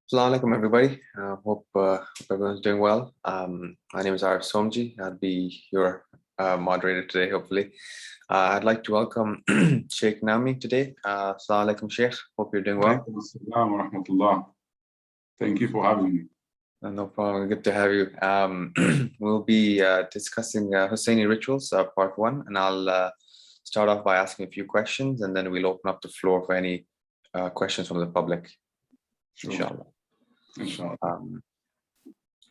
Assalamu alaikum, everybody. Hope everyone's doing well. My name is Arif Somji. I'll be your moderator today, hopefully. I'd like to welcome Sheikh Nami today. Assalamu alaikum, Sheikh. Hope you're doing well. Assalamu wa rahmatullah. Thank you for having me. No problem. Good to have you. We'll be discussing Hussaini rituals, part 1, and I'll start off by asking a few questions, and then we'll open up the floor for any questions from the public. Sure. Inshallah.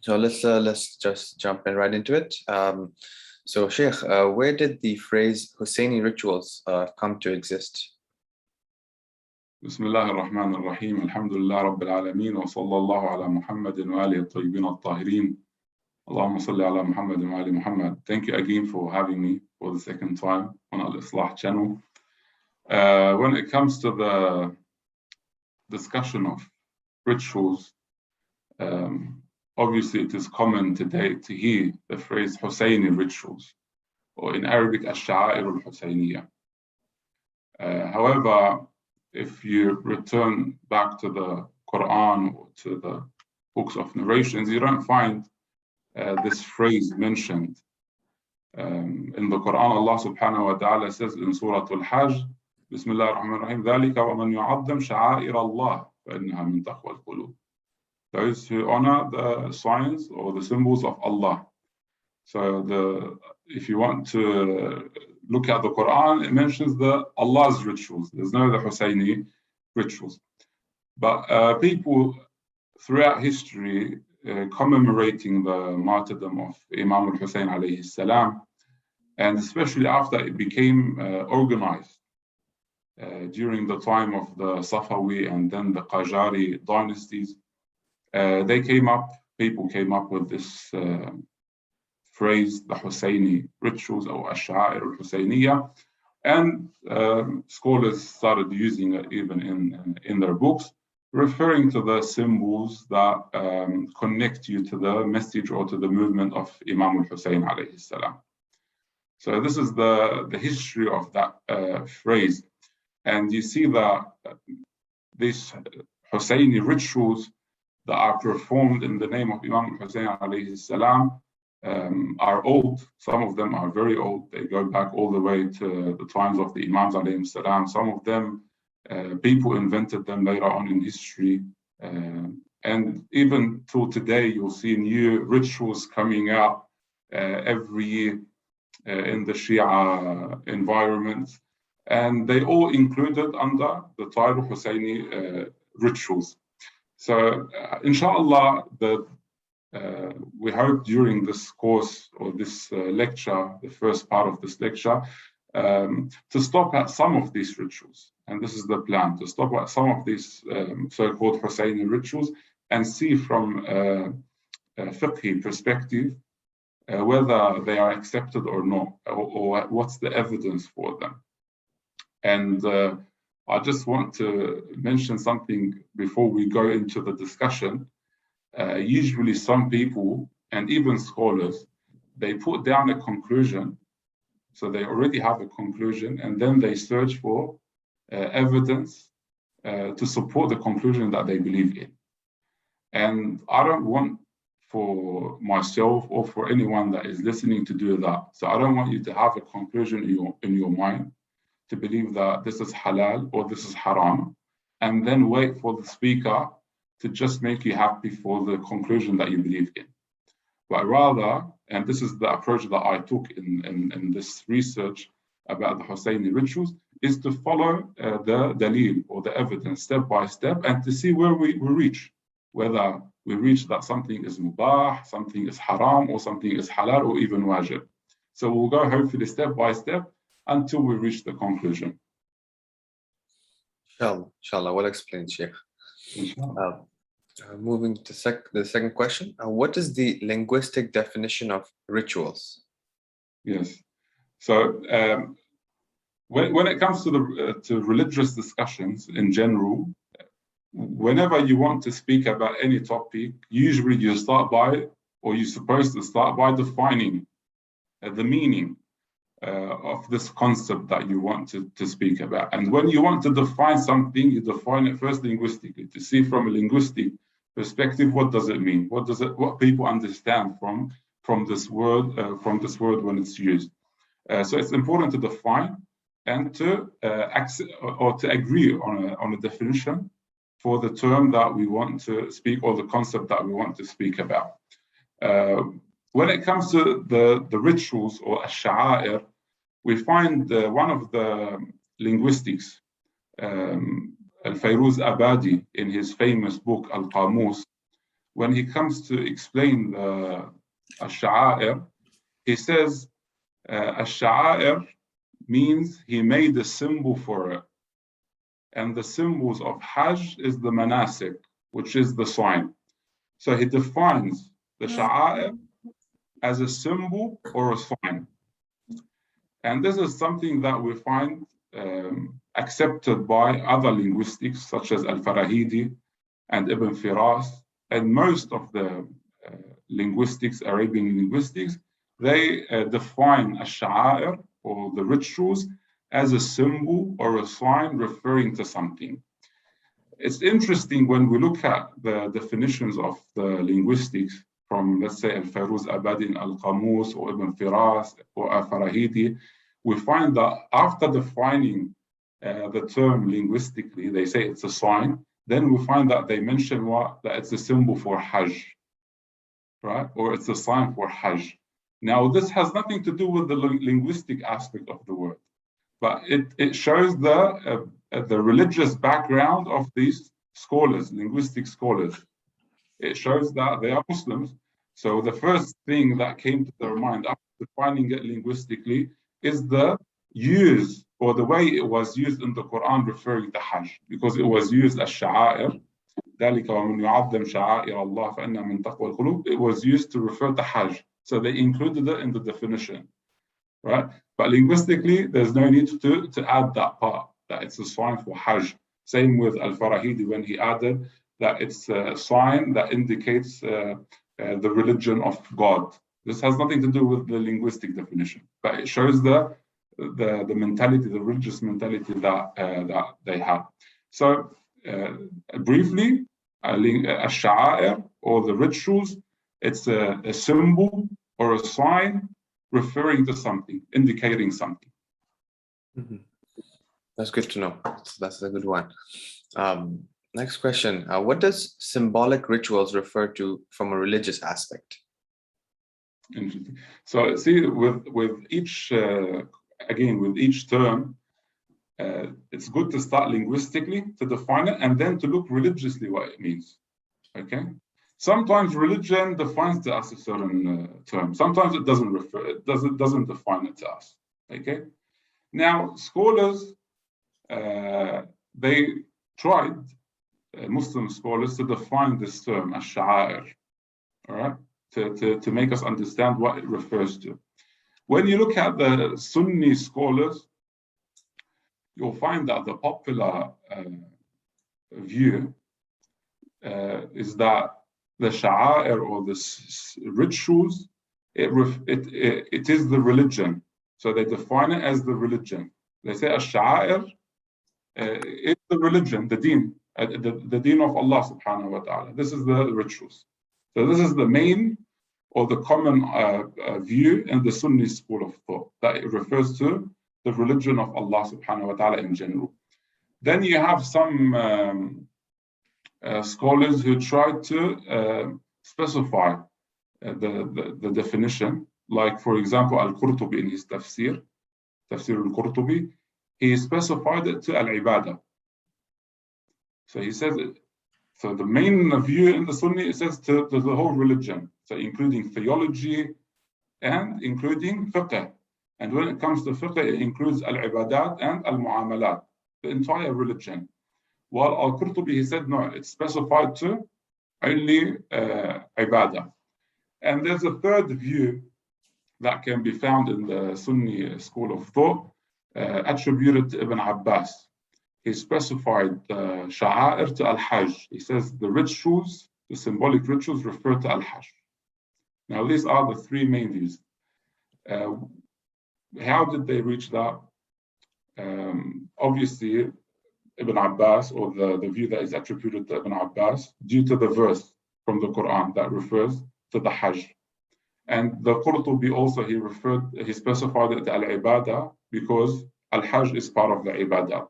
So let's just jump in right into it. So Sheikh, where did the phrase Hussaini rituals come to exist? Bismillah ar-Rahman ar-Rahim. Alhamdulillah Rabbil Alameen. Wa sallallahu ala Muhammadin wa alihi at-tayyibin at-tahirin. Allahumma salli ala Muhammadin wa ali Muhammad. Thank you again for having me for the second time on Al-Islaah channel. When it comes to the discussion of rituals, obviously it is common today to hear the phrase Hussaini rituals, or in Arabic, Ash-Sha'air al-Hussainiyya. However, if you return back to the Quran or to the books of narrations, you don't find this phrase mentioned. In the Quran, Allah subhanahu wa ta'ala says in Surah Al-Hajj, Bismillah ar-Rahman ar-Rahim, ذَلِكَ وَمَنْ يُعَظِّمْ شَعَائِرَ اللَّهِ فَإِنَّهَا مِنْ تَقْوَى الْقُلُوبِ. Those who honor the signs or the symbols of Allah. So if you want to look at the Quran, it mentions Allah's rituals. There's no the Hussaini rituals. But people throughout history commemorating the martyrdom of Imam al-Hussain alayhi salam, and especially after it became organized during the time of the Safawi and then the Qajari dynasties, people came up with this phrase, the Hussaini rituals or Ash-Sha'air al-Husainiyya, and scholars started using it even in their books, referring to the symbols that connect you to the message or to the movement of Imam al-Hussain alayhi salam. So this is the history of that phrase. And you see that these Hussaini rituals that are performed in the name of Imam al-Hussain alayhi salam are old. Some of them are very old. They go back all the way to the times of the Imams alayhi salam. Some of them, people invented them later on in history. And even till today, you'll see new rituals coming out every year in the Shia environment. And they all included under the title Hussaini rituals. So, inshallah, we hope during this course or this lecture, the first part of this lecture, to stop at some of these rituals. And this is the plan, to stop at some of these so-called Hussaini rituals and see from a fiqhi perspective whether they are accepted or not, or what's the evidence for them. And I just want to mention something before we go into the discussion. Usually some people, and even scholars, they put down a conclusion. So they already have a conclusion, and then they search for evidence to support the conclusion that they believe in. And I don't want for myself or for anyone that is listening to do that. So I don't want you to have a conclusion in your mind to believe that this is halal or this is haram, and then wait for the speaker to just make you happy for the conclusion that you believe in. But rather, and this is the approach that I took in this research about the Hussaini rituals, is to follow the dalil or the evidence step by step and to see where we reach, whether we reach that something is mubah, something is haram, or something is halal, or even wajib. So we'll go hopefully step by step until we reach the conclusion. Inshallah, well explained, Sheikh. Moving to the second question, what is the linguistic definition of rituals? Yes. So when it comes to religious discussions in general, whenever you want to speak about any topic, usually you start by, or you're supposed to start by defining the meaning of this concept that you want to speak about. And when you want to define something, you define it first linguistically, to see from a linguistic perspective, what does it mean? What people understand from this word when it's used? So it's important to define and to accept or to agree on a definition for the term that we want to speak or the concept that we want to speak about. When it comes to the rituals or ash-sha'air, we find one of the linguistics, Al-Fayruz Abadi, in his famous book Al-Qamus, when he comes to explain the ash-sha'air, he says ash-sha'air means he made a symbol for it. And the symbols of Hajj is the manasik, which is the sign. So he defines the sha'air as a symbol or a sign. And this is something that we find accepted by other linguistics, such as Al-Farahidi and Ibn Firas, and most of the linguistics, Arabian linguistics, they define ash-sha'air or the rituals as a symbol or a sign referring to something. It's interesting when we look at the definitions of the linguistics from, let's say, Al-Fayruz Abadi in Al-Qamus or Ibn Firas or Al-Farahidi, we find that after defining the term linguistically, they say it's a sign, then we find that they mention that it's a symbol for Hajj, right? Or it's a sign for Hajj. Now, this has nothing to do with the linguistic aspect of the word, but it shows the religious background of these scholars, linguistic scholars. It shows that they are Muslims. So the first thing that came to their mind after defining it linguistically is the use or the way it was used in the Quran referring to Hajj, because it was used as sha'air. ذلك ومن يعظم شعائر الله فإنها من تقوى القلوب. It was used to refer to Hajj. So they included it in the definition, right? But linguistically, there's no need to add that part, that it's a sign for Hajj. Same with Al-Farahidi when he added that it's a sign that indicates the religion of God. This has nothing to do with the linguistic definition, but it shows the mentality, the religious mentality that they have. So briefly, a sha'air or the rituals, it's a symbol or a sign referring to something, indicating something. Mm-hmm. That's good to know. That's a good one. Next question. What does symbolic rituals refer to from a religious aspect? Interesting. So see, with each term, it's good to start linguistically to define it and then to look religiously what it means. Okay. Sometimes religion defines to us a certain term. Sometimes it doesn't define it to us. Okay. Now scholars, they tried, Muslim scholars, to define this term as sha'air, all right, to make us understand what it refers to. When you look at the Sunni scholars, you'll find that the popular view is that the sha'air or the rituals, it is the religion. So they define it as the religion. They say a sha'air is the religion, the deen, the deen of Allah subhanahu wa ta'ala. This is the rituals. So this is the main or the common view in the Sunni school of thought, that it refers to the religion of Allah subhanahu wa ta'ala in general. Then you have some scholars who try to specify the definition, like for example Al-Qurtubi in his Tafsir Al-Qurtubi, he specified it to Al-Ibadah. So he says it. So the main view in the Sunni, it says to the whole religion, so including theology and including fiqh. And when it comes to fiqh, it includes al-ibadat and al-mu'amalat, the entire religion. While Al-Qurtubi, he said, no, it's specified to only ibadah. And there's a third view that can be found in the Sunni school of thought, attributed to Ibn Abbas. He specified sha'air to al-Hajj. He says the rituals, the symbolic rituals, refer to al-Hajj. Now, these are the three main views. How did they reach that? Obviously, Ibn Abbas, or the view that is attributed to Ibn Abbas, due to the verse from the Quran that refers to the Hajj. And the Qurtubi also, he specified it al-ibadah because al-Hajj is part of the ibadat.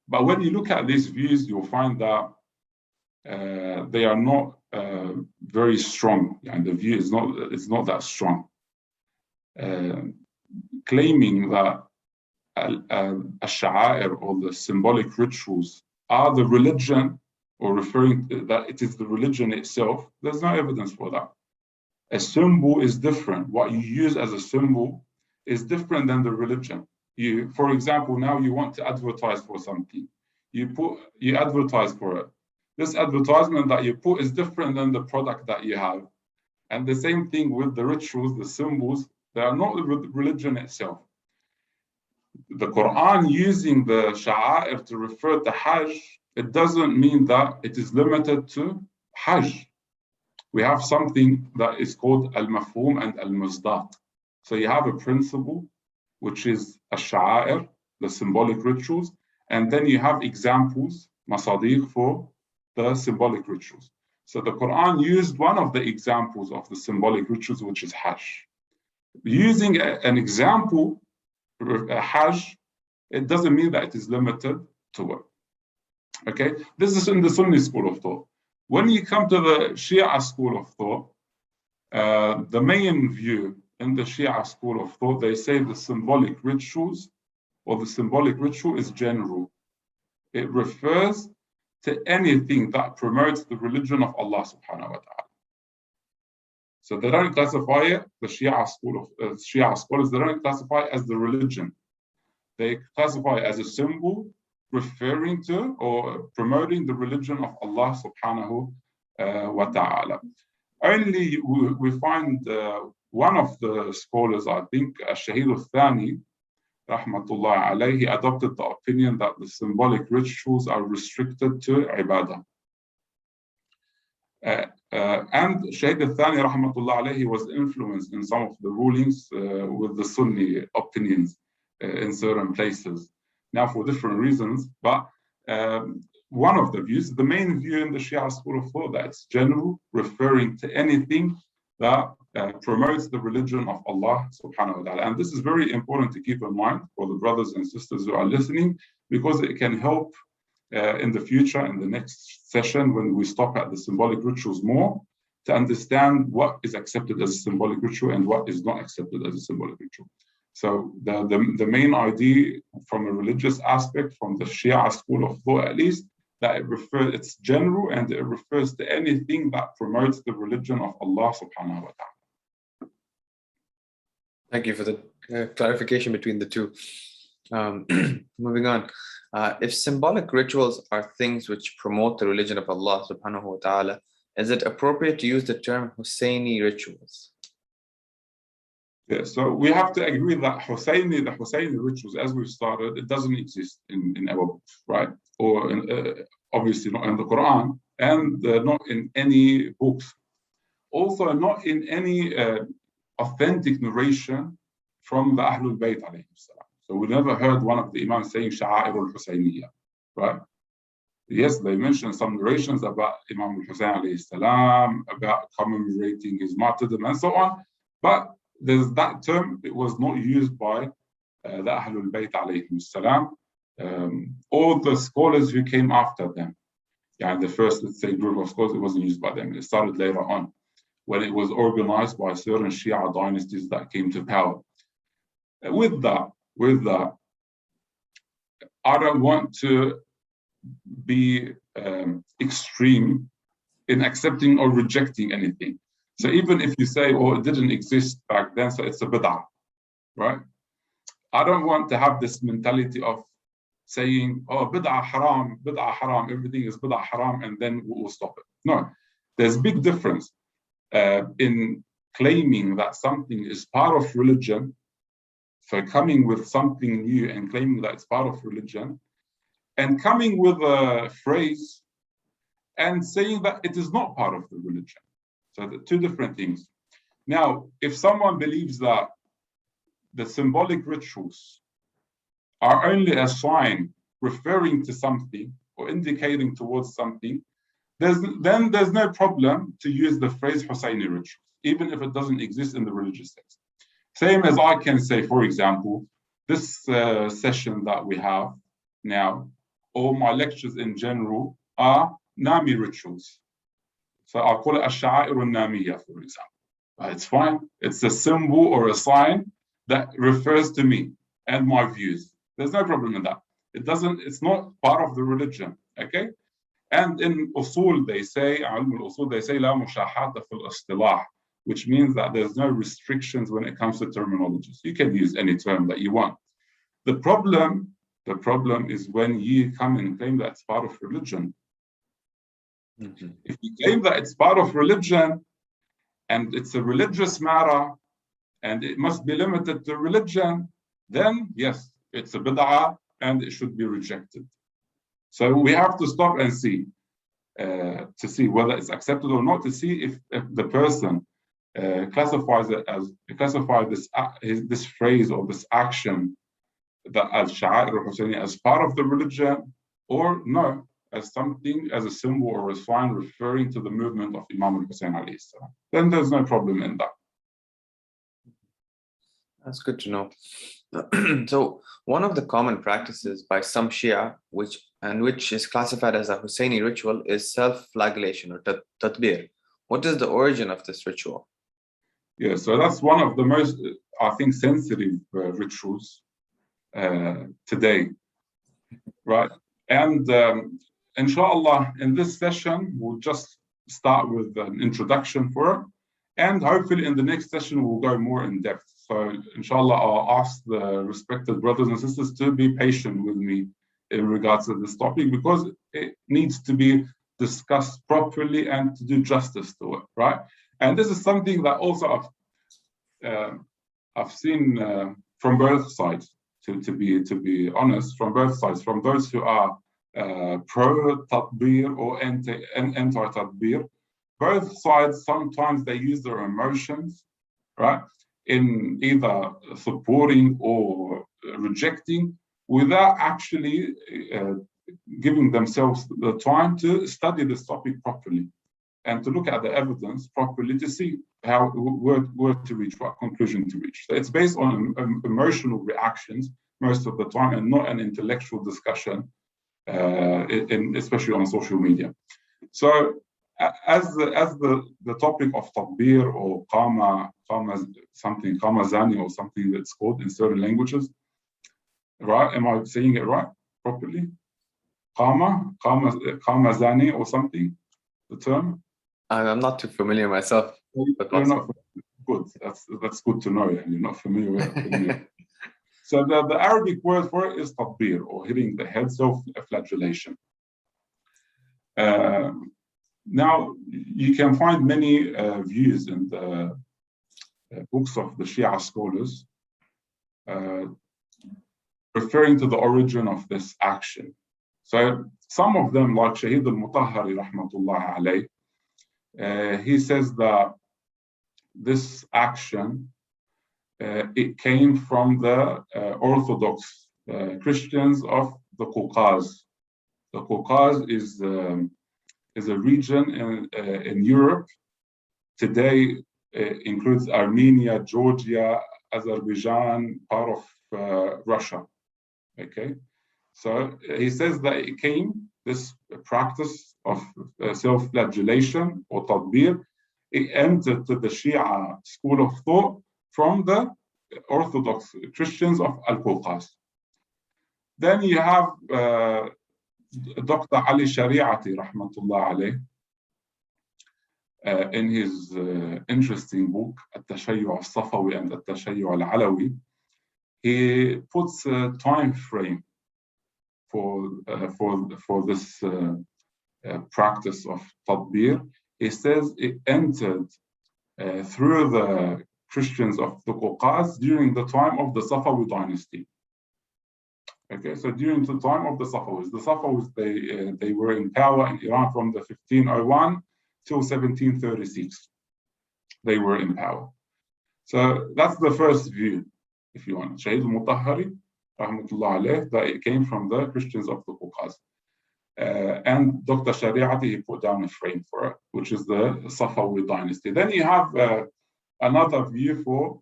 But when you look at these views, you'll find that they are not very strong, and the view is not that strong. Claiming that al-sha'air or the symbolic rituals are the religion, or referring to that it is the religion itself, there's no evidence for that. A symbol is different. What you use as a symbol is different than the religion. For example, now you want to advertise for something. You advertise for it. This advertisement that you put is different than the product that you have. And the same thing with the rituals, the symbols, they are not the religion itself. The Quran using the sha'air to refer to Hajj, it doesn't mean that it is limited to Hajj. We have something that is called al-mafhum and al-muzdaq. So you have a principle, which is al-sha'air, the symbolic rituals, and then you have examples, masadiq, for the symbolic rituals. So the Quran used one of the examples of the symbolic rituals, which is Hajj. Using an example, Hajj, it doesn't mean that it is limited to it. Okay, this is in the Sunni school of thought. When you come to the Shia school of thought, the main view in the Shia school of thought, they say the symbolic rituals or the symbolic ritual is general. It refers to anything that promotes the religion of Allah subhanahu wa ta'ala. So they don't classify it, the Shia school of Shia scholars, they don't classify it as the religion. They classify it as a symbol referring to or promoting the religion of Allah subhanahu wa ta'ala. Only we find one of the scholars, I think, Shahid al-Thani, rahmatullah alayhi, adopted the opinion that the symbolic rituals are restricted to ibadah. And Shahid al-Thani, rahmatullah alayhi, was influenced in some of the rulings with the Sunni opinions in certain places. Now, for different reasons, but one of the views, the main view in the Shia school of thought, that it's general, referring to anything that promotes the religion of Allah subhanahu wa ta'ala. And this is very important to keep in mind for the brothers and sisters who are listening, because it can help in the future, in the next session, when we stop at the symbolic rituals more, to understand what is accepted as a symbolic ritual and what is not accepted as a symbolic ritual. So the main idea from a religious aspect, from the Shia school of thought at least, that it's general and it refers to anything that promotes the religion of Allah subhanahu wa ta'ala. Thank you for the clarification between the two. Moving on. If symbolic rituals are things which promote the religion of Allah subhanahu wa ta'ala, is it appropriate to use the term Hussaini rituals? Yeah, so we have to agree that the Hussaini rituals, as we've started, it doesn't exist in our books, right? Or obviously not in the Quran, and not in any books. Also not in any authentic narration from the Ahlul Bayt alayhi salam. So we never heard one of the Imams saying Sha'air al-Husayniyah, right? Yes, they mentioned some narrations about Imam al-Husayn alayhi salam, about commemorating his martyrdom and so on, but there's that term, it was not used by the Ahlul Bayt alayhi salam, or the scholars who came after them. Yeah, the first, let's say, group of scholars, it wasn't used by them. It started later on, when it was organized by certain Shia dynasties that came to power. With that, I don't want to be extreme in accepting or rejecting anything. So even if you say, oh, it didn't exist back then, so it's a bid'ah, right? I don't want to have this mentality of saying, oh, bid'ah haram, everything is bid'ah haram, and then we'll stop it. No, there's a big difference in claiming that something is part of religion, so coming with something new and claiming that it's part of religion, and coming with a phrase and saying that it is not part of the religion. So the two different things. Now, if someone believes that the symbolic rituals are only a sign referring to something or indicating towards something, there's no problem to use the phrase Hussaini rituals, even if it doesn't exist in the religious text. Same as I can say, for example, this session that we have now, all my lectures in general are Nami rituals. So I'll call it Ash-Sha'air al-Namiya, for example. It's fine. It's a symbol or a sign that refers to me and my views. There's no problem in that. It's not part of the religion, okay? And in usul, they say, لا مشاحة في الاصطلاح, which means that there's no restrictions when it comes to terminologies. You can use any term that you want. The problem is when you come and claim that it's part of religion. Mm-hmm. If you claim that it's part of religion and it's a religious matter and it must be limited to religion, then yes, it's a bid'ah and it should be rejected. So we have to stop and see, to see whether it's accepted or not, to see if the person classifies this phrase or this action that as Sha'air al-Hussaini as part of the religion, or no, as something, as a symbol or a sign referring to the movement of Imam al-Hussain alayhi salam. Then there's no problem in that. That's good to know. So one of the common practices by some Shia, which is classified as a Hussaini ritual, is self-flagellation or tatbir. What is the origin of this ritual? Yeah, so that's one of the most, I think, sensitive rituals today, right? And inshallah, in this session, we'll just start with an introduction for it. And hopefully in the next session, we'll go more in depth. So inshallah, I'll ask the respected brothers and sisters to be patient with me in regards to this topic, because it needs to be discussed properly and to do justice to it, right? And this is something that also I've seen from both sides, to be honest, from both sides, from those who are pro-tatbir or anti-tatbir. Both sides, sometimes they use their emotions, right, in either supporting or rejecting, without actually giving themselves the time to study this topic properly and to look at the evidence properly to see how where to reach, what conclusion to reach. So it's based on emotional reactions most of the time, and not an intellectual discussion, especially on social media. So as the topic of tatbir or qama zani or something that's called in certain languages, right? Am I saying it right properly? Qama zani or something, the term? I'm not too familiar myself. But you're not good. That's good to know. You're not familiar with it. So the Arabic word for it is tatbir, or hitting the head, self-flagellation. Now, you can find many views in the books of the Shia scholars referring to the origin of this action. So some of them, like Shahid al-Mutahhari rahmatullah alayh, he says that this action, it came from the Orthodox Christians of the Caucasus. The Caucasus is a region in Europe. Today includes Armenia, Georgia, Azerbaijan, part of Russia. Okay, so he says that it came, this practice of self-flagellation or tatbir, it entered to the Shia school of thought from the Orthodox Christians of Al-Caucasus. Then you have Dr. Ali Shari'ati, rahmatullah alayh, in his interesting book, At-Tashayyu' al-Safawi and At-Tashayyu' al-Alawi, he puts a time frame for this practice of tatbir. He says it entered through the Christians of the Caucasus during the time of the Safawi dynasty. Okay, so during the time of the Safawis, they were in power in Iran from the 1501 till 1736. They were in power. So that's the first view, if you want. Shahid al-Mutahhari, rahmatullah alayh, that it came from the Christians of the Caucasus. And Dr. Shariati, he put down a frame for it, which is the Safawi dynasty. Then you have another view for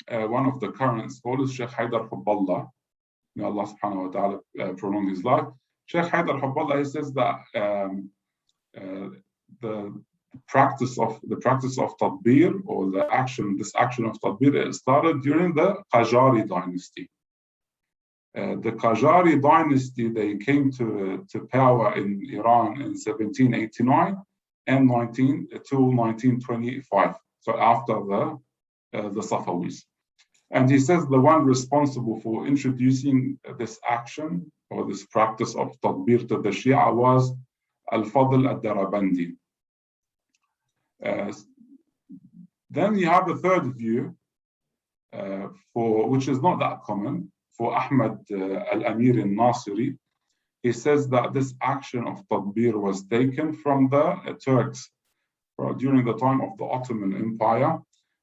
one of the current scholars, Sheikh Haydar Hubballah. May Allah subhanahu wa ta'ala prolong his life. Sheikh Haydar Hubballah, he says that the practice of tadbir, or this action of tadbir, started during the Qajari dynasty. The Qajari dynasty, they came to power in Iran in 1789 and 1925. So after the Safawis. And he says the one responsible for introducing this action or this practice of tadbir to the Shia was Al-Fadl al-Darabandi. Then you have a third view, which is not that common, for Ahmad al-Amir al-Nasiri. He says that this action of tadbir was taken from the Turks during the time of the Ottoman Empire.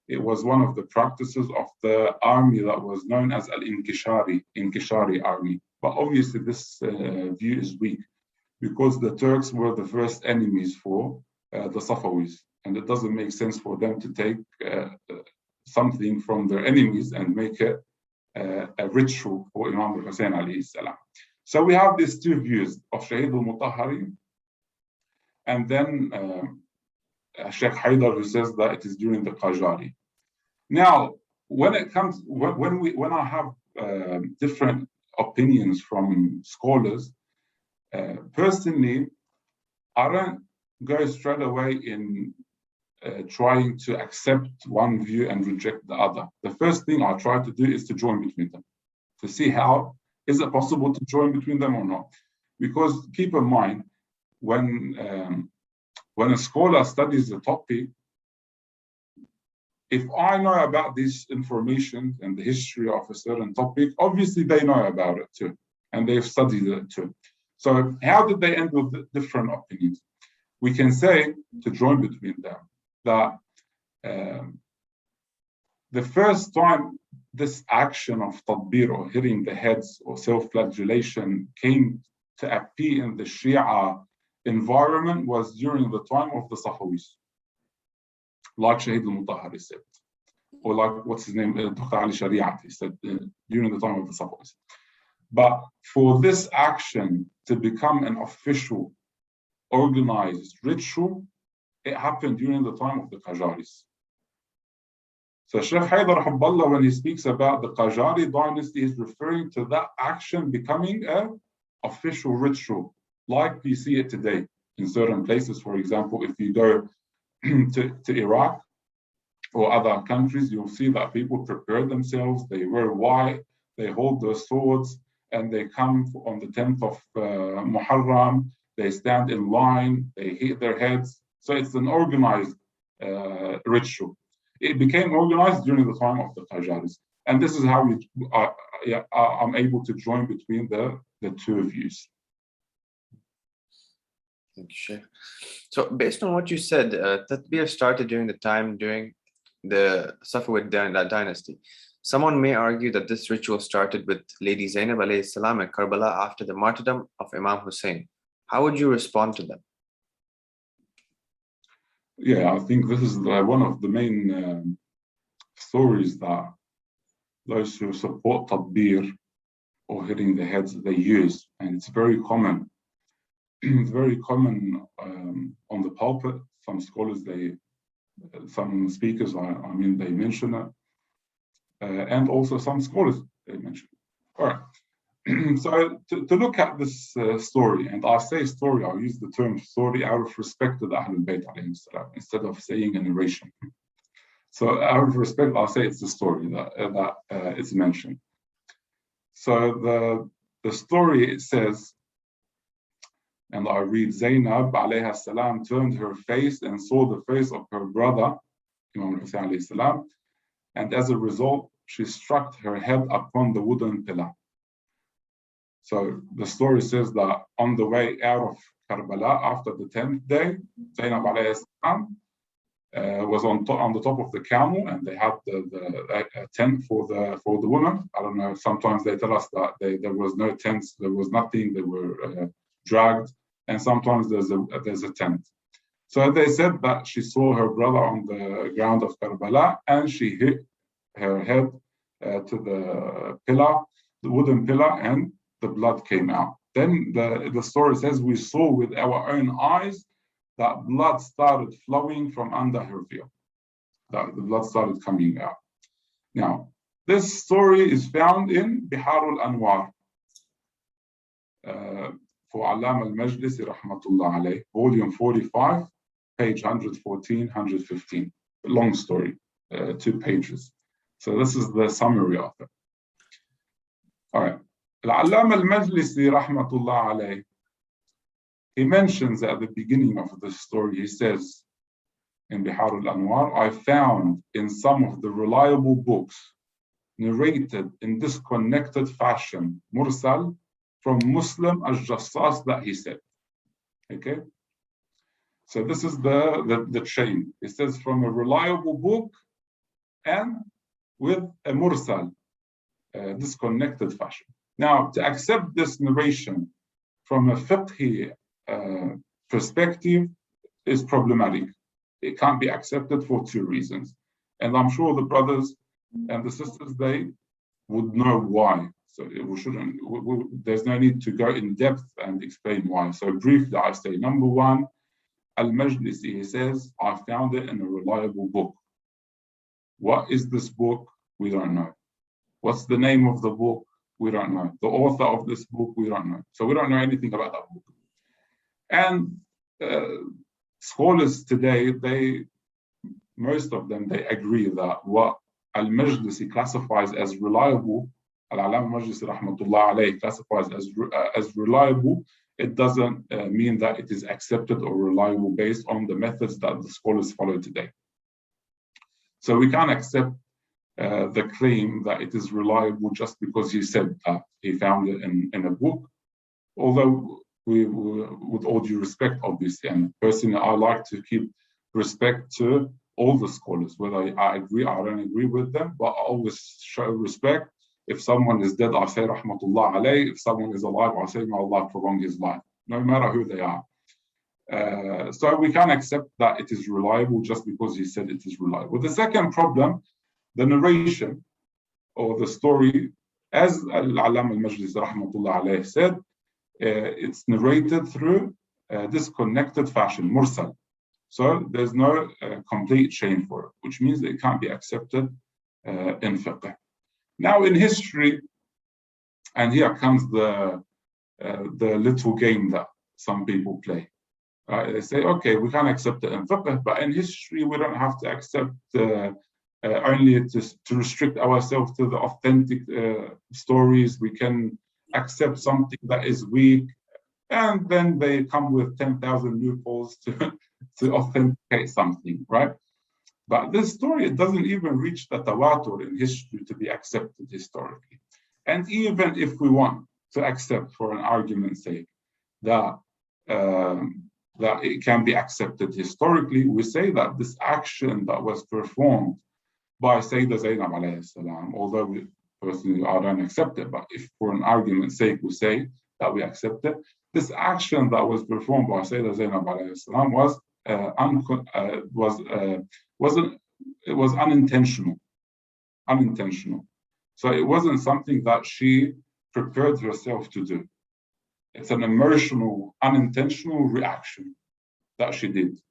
It was one of the practices of the army that was known as Inkishari army. But obviously this view is weak, because the Turks were the first enemies for the Safawis. And it doesn't make sense for them to take something from their enemies and make it a ritual for Imam al-Hussein alayhi salam. So we have these two views of Shahid al-Mutahhari, and then Sheikh Haydar, who says that it is during the Qajari. Now, when I have different opinions from scholars, personally, I don't go straight away in trying to accept one view and reject the other. The first thing I try to do is to join between them, to see how is it possible to join between them or not. Because keep in mind, when a scholar studies the topic, if I know about this information and the history of a certain topic, obviously they know about it too, and they've studied it too. So how did they end with different opinions? We can say, to join between them, that the first time this action of tadbir, or hitting the heads, or self-flagellation came to appear in the Shia environment was during the time of the Safawis, like Shahid al-Mutahhari said, or like what's his name, Dr. Ali Shariati said, during the time of the Safawis. But for this action to become an official, organized ritual, it happened during the time of the Qajaris. So Sheikh Haydar Hubballah, when he speaks about the Qajari dynasty, is referring to that action becoming an official ritual, like we see it today in certain places. For example, if you go to Iraq or other countries, you'll see that people prepare themselves, they wear white, they hold their swords, and they come on the 10th of Muharram, they stand in line, they hit their heads. So it's an organized ritual. It became organized during the time of the Qajaris. And this is how I'm able to join between the two views. Thank you, Sheikh. So based on what you said, Tatbir started during the Safavid dynasty. Someone may argue that this ritual started with Lady Zainab alayhi salam in Karbala after the martyrdom of Imam Hussain. How would you respond to that? Yeah, I think this is one of the main stories that those who support Tatbir or hitting the heads, they use. And it's very common. It's very common on the pulpit. Some scholars, some speakers, they mention it. And also some scholars, they mention it. All right. So to look at this story, and I say story, I'll use the term story out of respect to the Ahlul Bayt instead of saying a narration. So out of respect, I'll say it's the story that is mentioned. So the story, it says, and I read, Zainab alayha salam turned her face and saw the face of her brother, Imam Hussain alayhi salam, and as a result, she struck her head upon the wooden pillar. So the story says that on the way out of Karbala after the 10th day, Zainab alayhi salam was on the top of the camel, and they had a tent for the women. I don't know. Sometimes they tell us that there was no tents, there was nothing. They were dragged, and sometimes there's a tent. So they said that she saw her brother on the ground of Karbala, and she hit her head to the pillar, the wooden pillar, and the blood came out. Then the story says we saw with our own eyes that blood started flowing from under her veil, that the blood started coming out. Now, this story is found in Bihar al-Anwar for Allama al-Majlisi rahmatullah alayh, volume 45, page 114, 115. Long story, 2 pages. So this is the summary of it. All right. Al-Allama al-Majlisi rahmatullah alayh, he mentions at the beginning of the story, he says in Bihar al-Anwar, I found in some of the reliable books narrated in disconnected fashion, mursal, from Muslim al-Jassas that he said. Okay? So this is the chain. It says from a reliable book and with a mursal, disconnected fashion. Now, to accept this narration from a fiqhi perspective is problematic. It can't be accepted for 2 reasons. And I'm sure the brothers and the sisters, they would know why. So we shouldn't, there's no need to go in depth and explain why. So briefly, I say, number 1, Al-Majlisi, he says, I found it in a reliable book. What is this book? We don't know. What's the name of the book? We don't know. The author of this book, we don't know. So we don't know anything about that book. And scholars today, most of them, they agree that what Al-Majlisi classifies as reliable, Al-Allama Majlisi rahmatullah alayhi classifies as reliable, it doesn't mean that it is accepted or reliable based on the methods that the scholars follow today. So we can't accept the claim that it is reliable just because he said that he found it in a book, although with all due respect, obviously, and personally, I like to keep respect to all the scholars, whether I agree or I don't agree with them, but I always show respect. If someone is dead, I say rahmatullah alayh. If someone is alive, I say may Allah prolong his life, no matter who they are. So we can't accept that it is reliable just because he said it is reliable. The second problem, the narration or the story, as Al-Allama al-Majlisi rahmatullah alayh said, it's narrated through disconnected fashion, mursal. So there's no complete chain for it, which means that it can't be accepted in fiqh. Now in history, and here comes the little game that some people play. They say, okay, we can't accept it in fiqh, but in history we don't have to accept only to restrict ourselves to the authentic stories. We can accept something that is weak, and then they come with 10,000 loopholes to authenticate something, right? But this story, it doesn't even reach the tawatur in history to be accepted historically. And even if we want to accept, for an argument's sake, that it can be accepted historically, we say that this action that was performed by Sayyidah Zainab alayhi salam, although personally I don't accept it, but if for an argument's sake we say that we accept it, this action that was performed by Sayyidah Zainab alayhi salam was unintentional. So it wasn't something that she prepared herself to do. It's an emotional, unintentional reaction that she did.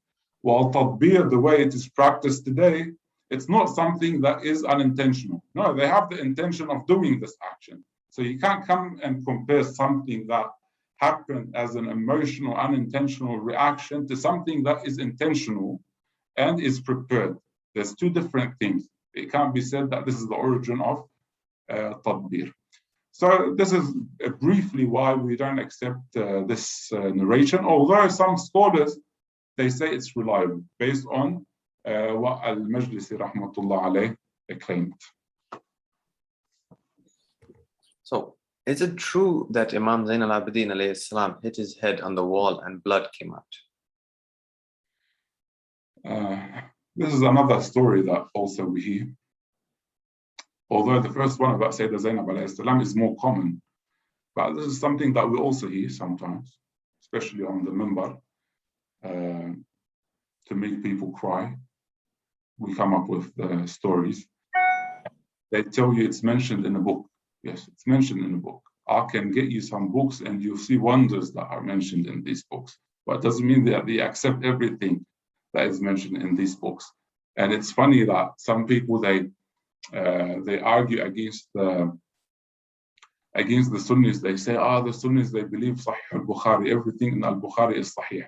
While tadbir, the way it is practiced today, it's not something that is unintentional. No, they have the intention of doing this action. So you can't come and compare something that happened as an emotional, unintentional reaction to something that is intentional and is prepared. There's 2 different things. It can't be said that this is the origin of tadbir. So this is briefly why we don't accept this narration, although some scholars, they say it's reliable based on what Al-Majlisi rahmatullah alayh claimed. So, is it true that Imam Zain al-Abidin alayhi salam hit his head on the wall and blood came out? This is another story that also we hear. Although the first one about Sayyidah Zainab alayhi salam is more common, but this is something that we also hear sometimes. especially on the minbar, to make people cry. We come up with stories. They tell you it's mentioned in a book. Yes, it's mentioned in a book. I can get you some books and you'll see wonders that are mentioned in these books. But it doesn't mean that they accept everything that is mentioned in these books. And it's funny that some people, they argue against the Sunnis. They say, the Sunnis, they believe Sahih al-Bukhari, everything in al-Bukhari is Sahih.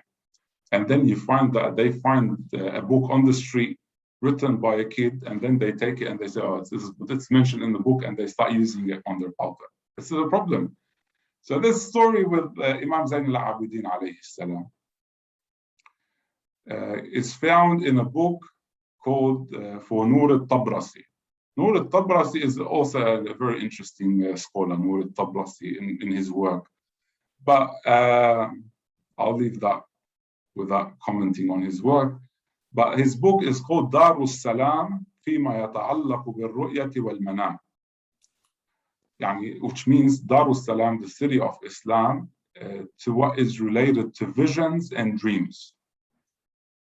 And then you find that they find a book on the street written by a kid, and then they take it and they say, it's mentioned in the book, and they start using it on their pulpit. This is a problem. So this story with Imam Zain al-Abidin alayhi salam is found in a book called for Nur al-Tabrasi. Nur al-Tabrasi is also a very interesting scholar, Nur al-Tabrasi, in his work. But I'll leave that without commenting on his work. But his book is called Dar al-Salam فيما يتعلق بالرؤية والمنام. Which means Dar al-Salam, the city of Islam, to what is related to visions and dreams.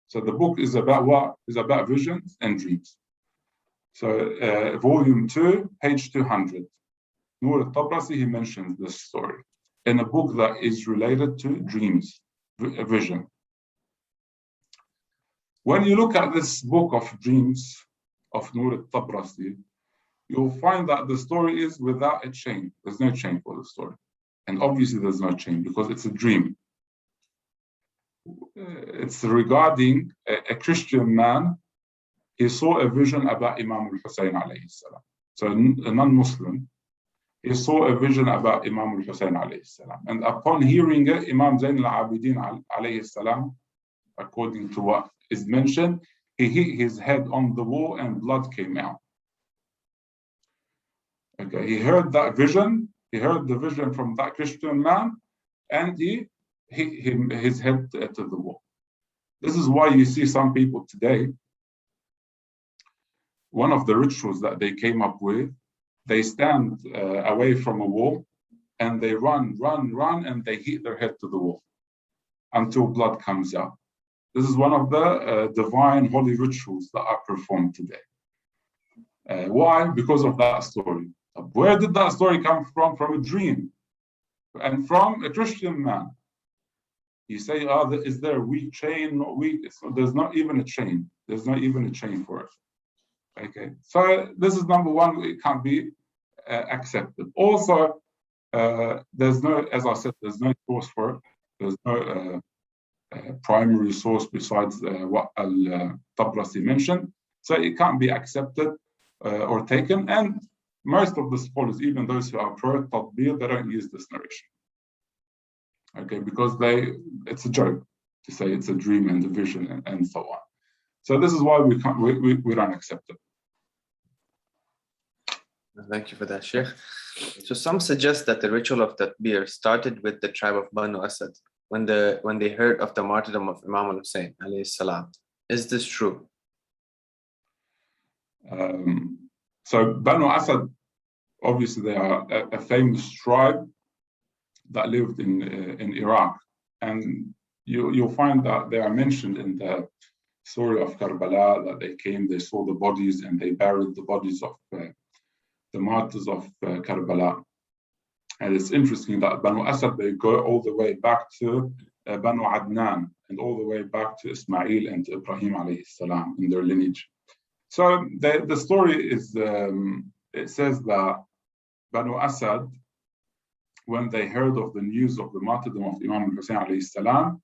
So the book is about what? Is about visions and dreams. So volume 2, page 200. Nur al-Tabrasi, he mentions this story in a book that is related to dreams, a vision. When you look at this book of dreams of Nur al-Tabrasi, you'll find that the story is without a chain. There's no chain for the story. And obviously there's no chain because it's a dream. It's regarding a Christian man. He saw a vision about Imam al-Hussain alayhi salam. So a non-Muslim, he saw a vision about Imam al-Hussain alayhi salam. And upon hearing it, Imam Zain al-Abidin alayhi salam, according to what is mentioned, he hit his head on the wall and blood came out. Okay, he heard that vision, he heard the vision from that Christian man, and he hit his head to the wall. This is why you see some people today, one of the rituals that they came up with, they stand away from a wall and they run, and they hit their head to the wall until blood comes out. This is one of the divine holy rituals that are performed today. Why? Because of that story. Where did that story come from? From a dream and from a Christian man. You say, is there a weak chain? Not weak. There's not even a chain. There's not even a chain for it. Okay. So this is number one. It can't be accepted. Also, there's no, as I said, there's no source for it. There's no primary source besides what al-Tabrasi mentioned. So it can't be accepted or taken. And most of the scholars, even those who are pro-Tatbir, they don't use this narration. Okay, because it's a joke to say it's a dream and a vision and so on. So this is why we don't accept it. Thank you for that, Sheikh. So some suggest that the ritual of Tatbir started with the tribe of Banu Assad when they heard of the martyrdom of Imam al-Hussain alayhi salam. Is this true? So Banu Assad, obviously they are a famous tribe that lived in Iraq, and you'll find that they are mentioned in the story of Karbala, that they came, they saw the bodies, and they buried the bodies of the martyrs of Karbala. And it's interesting that Banu Assad, they go all the way back to Banu Adnan and all the way back to Ismail and to Ibrahim alayhi salam in their lineage. So the story is, it says that Banu Assad, when they heard of the news of the martyrdom of Imam al-Hussain alayhi salam,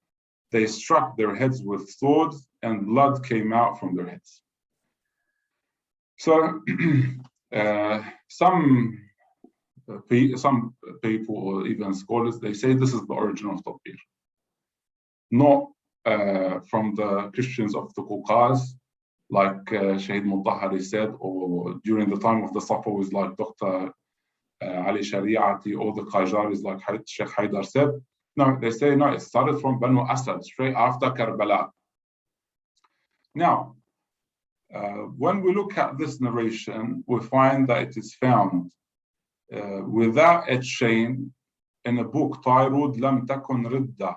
they struck their heads with swords and blood came out from their heads. So some people or even scholars, they say this is the origin of Tatbir, not from the Christians of the Caucasus, like Shaheed Mutahari said, or during the time of the Safavis, like Dr. Ali Shariati, or the Qajaris, like Sheikh Haidar said. No, they say no, it started from Banu Assad, straight after Karbala. Now, when we look at this narration, we find that it is found without a chain in a book titled Lam Takun Ridda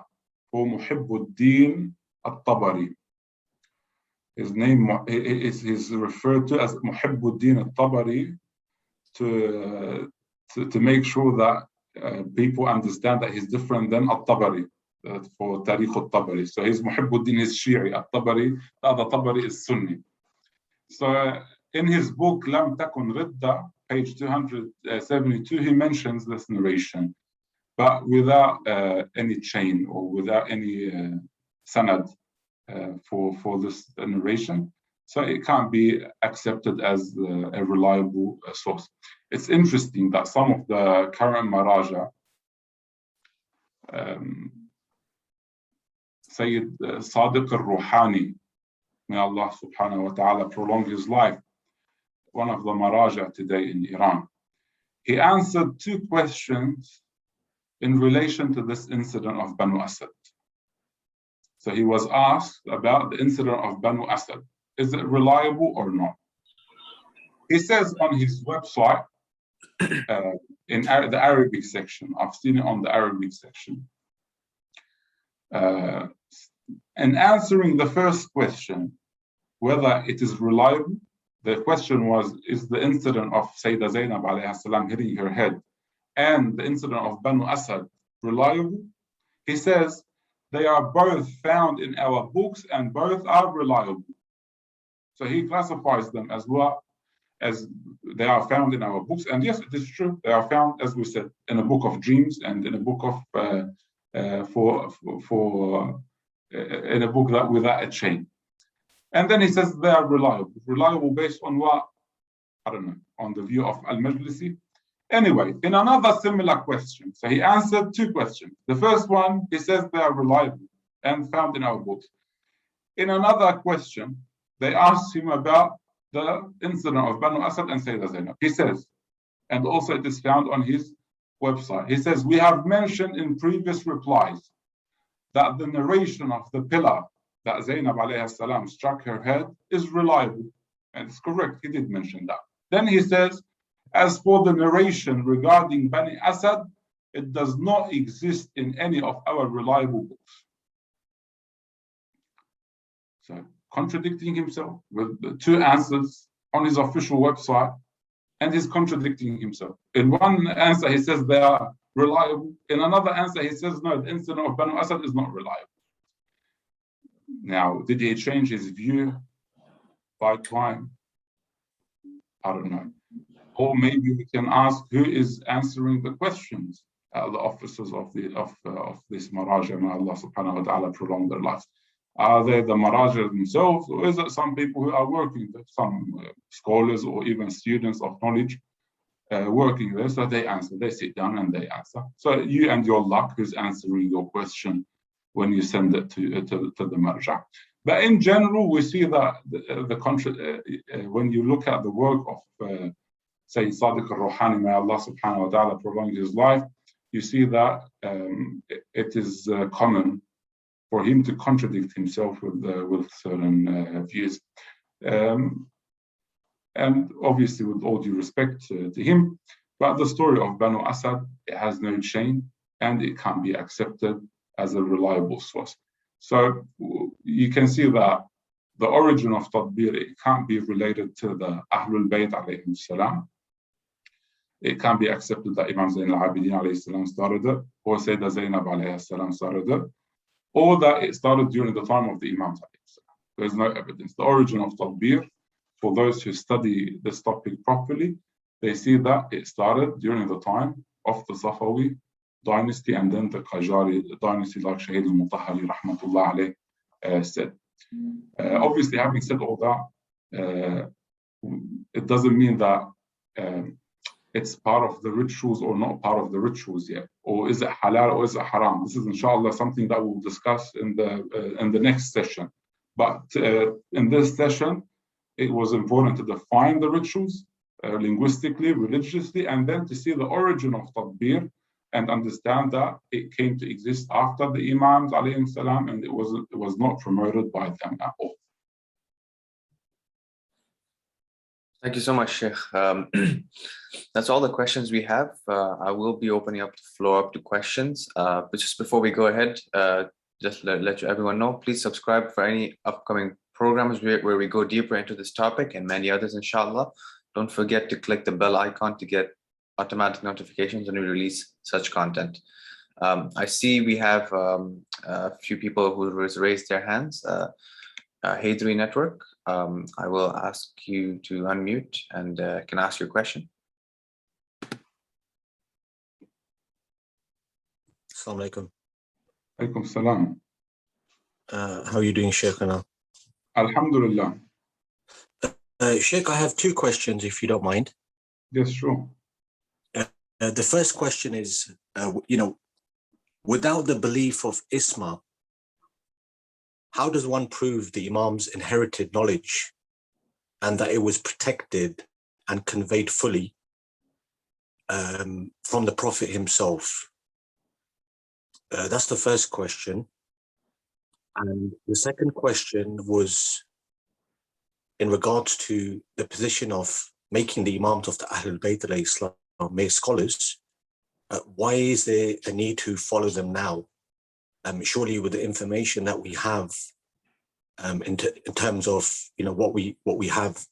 هو محب الدين الطبري. His name is referred to as محب الدين الطبري to make sure that people understand that he's different than الطبري for تاريخ الطبري. So he's محب الدين, he's Shi'i. الطبري, the other Tabari is Sunni. So in his book لم تكن ردة, page 272, he mentions this narration, but without any chain or without any sanad for this narration. So it can't be accepted as a reliable source. It's interesting that some of the current maraja, Sayyid Sadiq al-Ruhani, may Allah subhanahu wa ta'ala prolong his life, one of the maraja today in Iran, he answered 2 questions in relation to this incident of Banu Assad. So he was asked about the incident of Banu Assad. Is it reliable or not? He says on his website, in the Arabic section, I've seen it on the Arabic section, in answering the first question, whether it is reliable, the question was, is the incident of Sayyidah Zainab alayha salam hitting her head and the incident of Banu Assad reliable? He says, they are both found in our books and both are reliable. So he classifies them as well as they are found in our books. And yes, it is true. They are found, as we said, in a book of dreams and in a book of in a book that without a chain. And then he says they are reliable. Reliable based on what? I don't know, on the view of Al-Majlisi. Anyway, in another similar question, so he answered 2 questions. The first one, he says they are reliable and found in our books. In another question, they asked him about the incident of Banu Assad and Sayyidah Zainab. He says, and also it is found on his website, he says, we have mentioned in previous replies that the narration of the pillar that Zainab alayhi salam struck her head is reliable. And it's correct, he did mention that. Then he says, as for the narration regarding Bani Assad, it does not exist in any of our reliable books. So contradicting himself with the 2 answers on his official website, and he's contradicting himself. In one answer, he says they are reliable. In another answer, he says, no, the incident of Banu Assad is not reliable. Now, did he change his view by time? I don't know. Or maybe we can ask who is answering the questions, the officers of this Maraja, may Allah subhanahu wa ta'ala prolong their lives. Are they the Maraja themselves, or is it some people who are working there, some scholars or even students of knowledge working there? So they answer, they sit down and they answer. So you and your luck who's answering your question when you send it to the Marja. But in general, we see that when you look at the work of Sayyid Sadiq al-Ruhani, may Allah subhanahu wa ta'ala prolong his life, you see that it is common for him to contradict himself with certain views. And obviously with all due respect to him, but the story of Banu Assad, it has no chain and it can't be accepted as a reliable source. So you can see that the origin of Tadbir, it can't be related to the Ahlul Bayt alayhim salam. It can't be accepted that Imam Zain al-Abidin alayhi salam started it, or Sayyidah Zainab alayhi salam started it, or that it started during the time of the Imams alayhi salam. There's no evidence. The origin of Tadbir, for those who study this topic properly, they see that it started during the time of the Safawi dynasty and then the Qajari dynasty, like Shaheed al-Mutahhari rahmatullah alayh said. Obviously, having said all that, it doesn't mean that it's part of the rituals or not part of the rituals yet, or is it halal or is it haram? This is inshallah something that we'll discuss in the next session. But in this session, it was important to define the rituals linguistically, religiously, and then to see the origin of Tadbir and understand that it came to exist after the Imams alayhim salam, and it was not promoted by them at all. Thank you so much, Sheikh. That's all the questions we have. I will be opening up the floor up to questions. But just before we go ahead, just let everyone know, please subscribe for any upcoming programs where we go deeper into this topic and many others, inshallah. Don't forget to click the bell icon to get automatic notifications when we release such content. I see we have a few people who raised their hands. Hadri Network, I will ask you to unmute and can ask your question. Assalamu alaikum. Alaikum salam. How are you doing, Sheikh? Alhamdulillah. Sheikh, I have two questions, if you don't mind. Yes, sure. The first question is, without the belief of Isma, how does one prove the Imam's inherited knowledge and that it was protected and conveyed fully from the Prophet himself? That's the first question. And the second question was in regards to the position of making the Imams of the Ahlul Bayt alayhi salam mere scholars. Why is there a need to follow them now? Surely with the information that we have in terms of what we have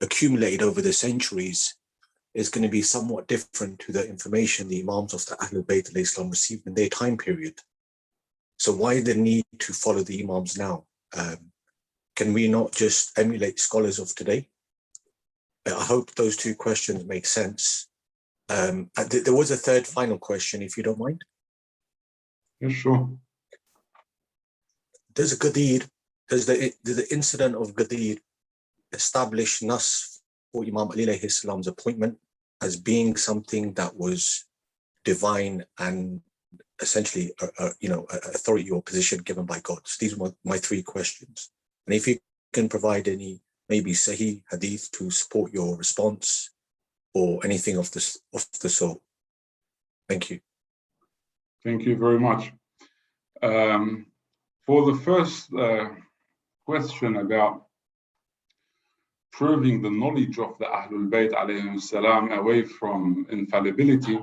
accumulated over the centuries is going to be somewhat different to the information the Imams of the Ahlul Bayt alayhi salam received in their time period. So why the need to follow the Imams now? Can we not just emulate scholars of today? I hope those two questions make sense. There was a third final question, if you don't mind. Yes, sure. Does the incident of Ghadir establish Nas for Imam Ali alayhi salam's appointment as being something that was divine and essentially authority or position given by God? So these were my three questions. And if you can provide any maybe Sahih hadith to support your response or anything of the sort. Thank you. Thank you very much. For the first question about proving the knowledge of the Ahlul Bayt alayhim salam away from infallibility,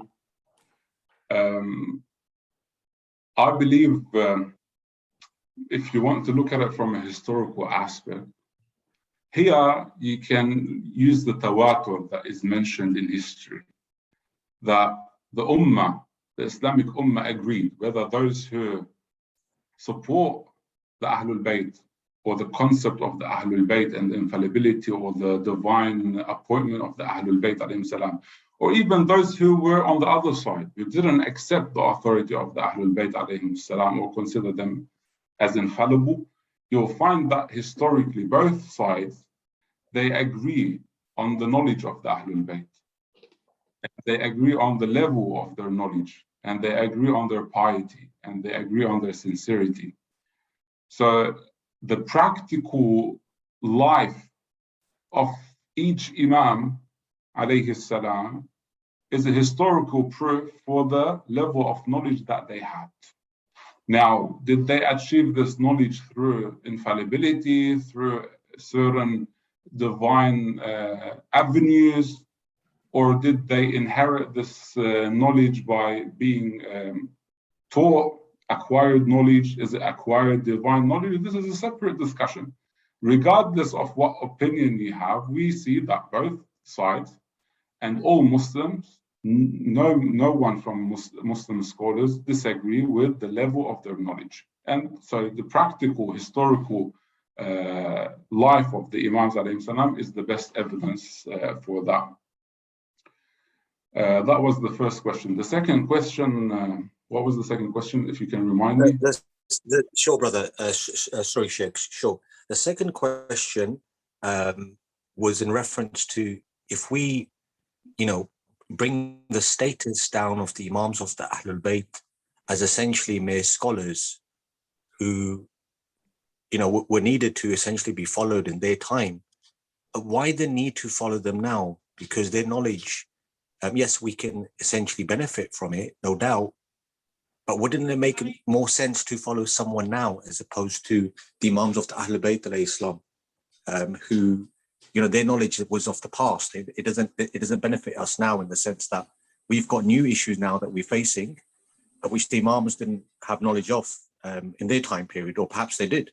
I believe if you want to look at it from a historical aspect, here you can use the tawatur that is mentioned in history, that the Ummah, the Islamic Ummah agreed, whether those who support the Ahlul Bayt or the concept of the Ahlul Bayt and the infallibility or the divine appointment of the Ahlul Bayt alayhim salam, or even those who were on the other side, who didn't accept the authority of the Ahlul Bayt alayhim salam or consider them as infallible, you'll find that historically both sides, they agree on the knowledge of the Ahlul Bayt. They agree on the level of their knowledge, and they agree on their piety, and they agree on their sincerity. So the practical life of each Imam alayhi salam is a historical proof for the level of knowledge that they had. Now, did they achieve this knowledge through infallibility, through certain divine avenues, or did they inherit this knowledge by being taught, acquired knowledge? Is it acquired divine knowledge? This is a separate discussion. Regardless of what opinion you have, we see that both sides and all Muslims, no one from Muslim scholars disagree with the level of their knowledge. And so the practical, historical life of the Imams alayhim salam is the best evidence for that. That was the first question. The second question, what was the second question, if you can remind me? Sure, brother. Sorry, Sheikh. Sure. The second question was in reference to if we, bring the status down of the Imams of the Ahlul Bayt as essentially mere scholars who, were needed to essentially be followed in their time. Why the need to follow them now? Because their knowledge, yes, we can essentially benefit from it, no doubt, but wouldn't it make more sense to follow someone now as opposed to the Imams of the Ahlul Bayt alayhi salam, who, their knowledge was of the past. It doesn't benefit us now in the sense that we've got new issues now that we're facing, which the Imams didn't have knowledge of in their time period, or perhaps they did.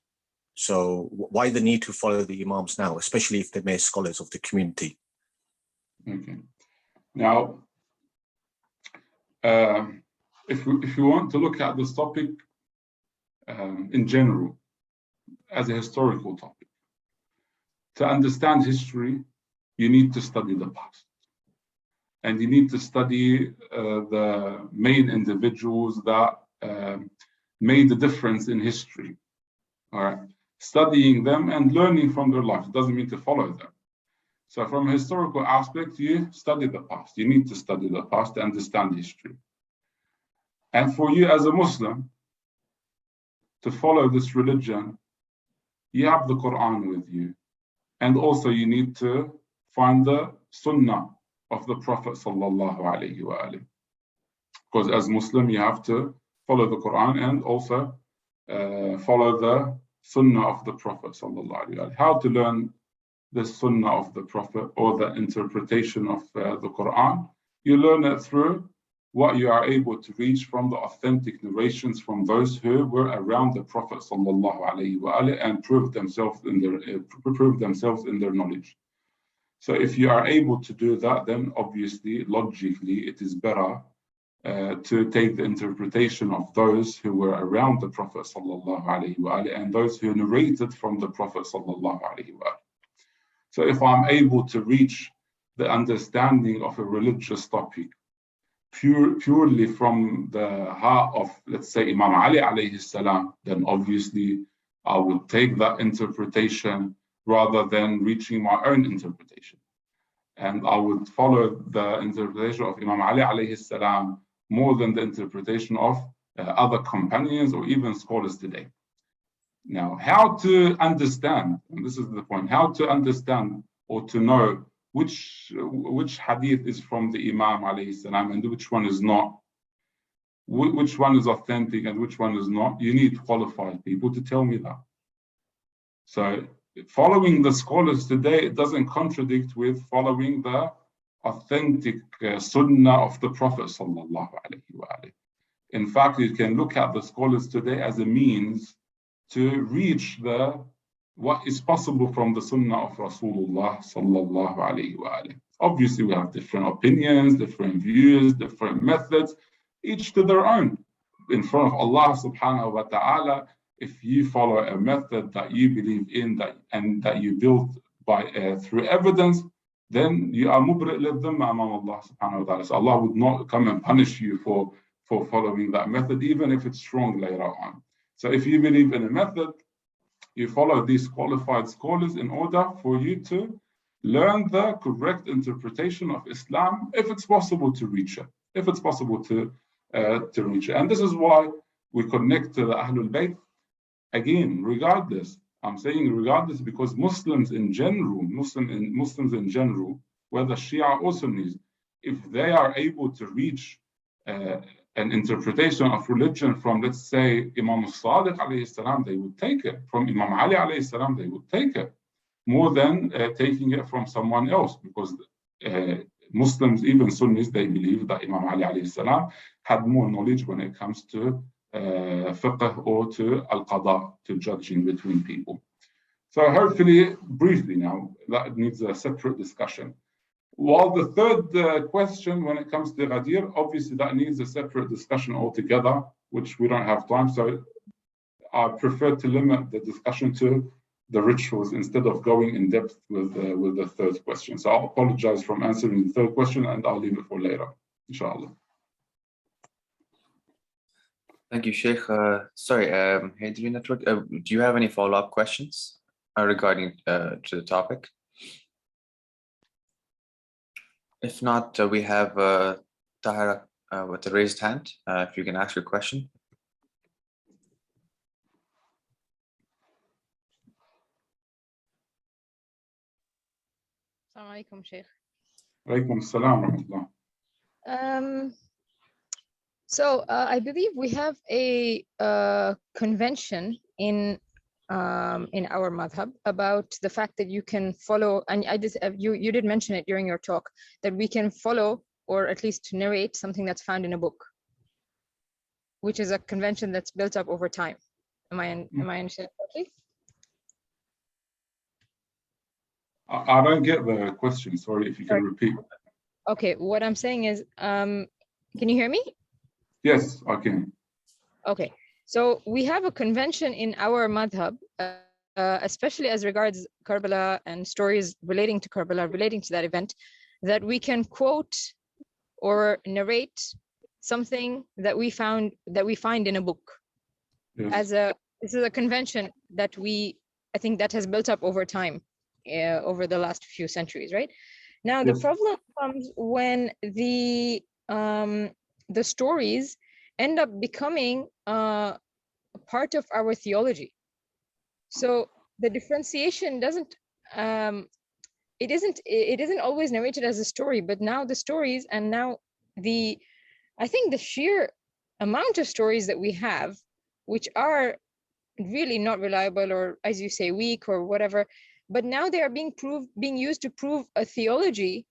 So why the need to follow the Imams now, especially if they're mere scholars of the community? Okay. Now, if you want to look at this topic in general, as a historical topic, to understand history, you need to study the past. And you need to study the main individuals that made a difference in history. All right. Studying them and learning from their lives. It doesn't mean to follow them. So from a historical aspect, you study the past. You need to study the past to understand history. And for you as a Muslim, to follow this religion, you have the Quran with you. And also you need to find the Sunnah of the Prophet sallallahu alaihi wasallam. Because as Muslim, you have to follow the Quran and also follow the Sunnah of the Prophet sallallahu alaihi wasallam. How to learn the Sunnah of the Prophet or the interpretation of the Quran? You learn it through what you are able to reach from the authentic narrations from those who were around the Prophet sallallahu alaihi wasallam and proved themselves in their knowledge. So if you are able to do that, then obviously, logically, it is better to take the interpretation of those who were around the Prophet sallallahu alaihi wasallam and those who narrated from the Prophet sallallahu alaihi wasallam. So if I'm able to reach the understanding of a religious topic purely from the heart of, let's say, Imam Ali alayhi salam, then obviously I will take that interpretation rather than reaching my own interpretation. And I would follow the interpretation of Imam Ali alayhi salam more than the interpretation of other companions or even scholars today. Now, how to understand, and this is the point, how to understand or to know which hadith is from the Imam alayhi salam and which one is not, which one is authentic and which one is not, you need qualified people to tell me that. So following the scholars today, it doesn't contradict with following the authentic sunnah of the Prophet sallallahu alaihi wasallam. In fact, you can look at the scholars today as a means to reach what is possible from the sunnah of Rasulullah sallallahu alaihi wasallam. Obviously, we have different opinions, different views, different methods, each to their own. In front of Allah subhanahu wa ta'ala, if you follow a method that you believe in and that you build by through evidence, then you are mubri' lidhimma amam Allah subhanahu wa ta'ala. So Allah would not come and punish you for following that method, even if it's wrong later on. So if you believe in a method, you follow these qualified scholars in order for you to learn the correct interpretation of Islam, if it's possible to reach it, if it's possible to reach it. And this is why we connect to the Ahlul Bayt. Again, regardless, I'm saying regardless because Muslims in general, whether Shia or Sunnis, if they are able to reach an interpretation of religion from, let's say, Imam Sadiq alayhi salam, they would take it. From Imam Ali alayhi salam, they would take it more than taking it from someone else, because Muslims, even Sunnis, they believe that Imam Ali alayhi salam had more knowledge when it comes to fiqh or to al-qada, to judging between people. So hopefully, briefly now, that needs a separate discussion. While the third question, when it comes to Ghadir, obviously that needs a separate discussion altogether, which we don't have time. So I prefer to limit the discussion to the rituals instead of going in depth with the third question. So I'll apologize for answering the third question and I'll leave it for later, inshallah. Thank you, Sheikh. Sorry, Hadri Network, do you have any follow-up questions regarding to the topic? If not, we have Tahara with a raised hand. If you can ask your question. Assalamu alaikum, Sheikh. Alaikum assalam wa rahmatullah. So I believe we have a convention in our madhab about the fact that you can follow, and you did mention it during your talk, that we can follow or at least narrate something that's found in a book. which is a convention that's built up over time. Am I understanding correctly? I don't get the question. Sorry, if you can repeat. Okay, what I'm saying is, can you hear me? Yes, I can. Okay, so we have a convention in our madhab, especially as regards Karbala and stories relating to Karbala, relating to that event, that we can quote or narrate something that we find in a book. Yes. This is a convention that I think that has built up over time, over the last few centuries, right? Now, the problem comes when the stories end up becoming a part of our theology. So the differentiation it isn't always narrated as a story, but now the stories and now I think the sheer amount of stories that we have, which are really not reliable, or as you say, weak or whatever, but now they are being used to prove a theology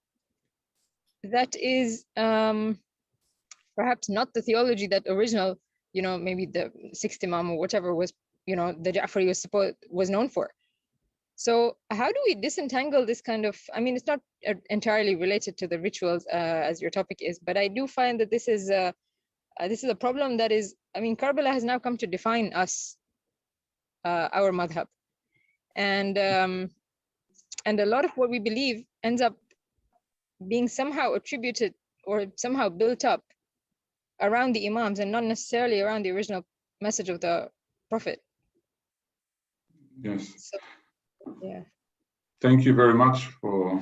that is perhaps not the theology that original, maybe the sixth Imam or whatever was, the Ja'fari was known for. So how do we disentangle this kind of, I mean, it's not entirely related to the rituals as your topic is, but I do find that this is a problem that is, I mean, Karbala has now come to define us, our madhab. And a lot of what we believe ends up being somehow attributed or somehow built up around the Imams and not necessarily around the original message of the Prophet. Yes. So, yeah. Thank you very much for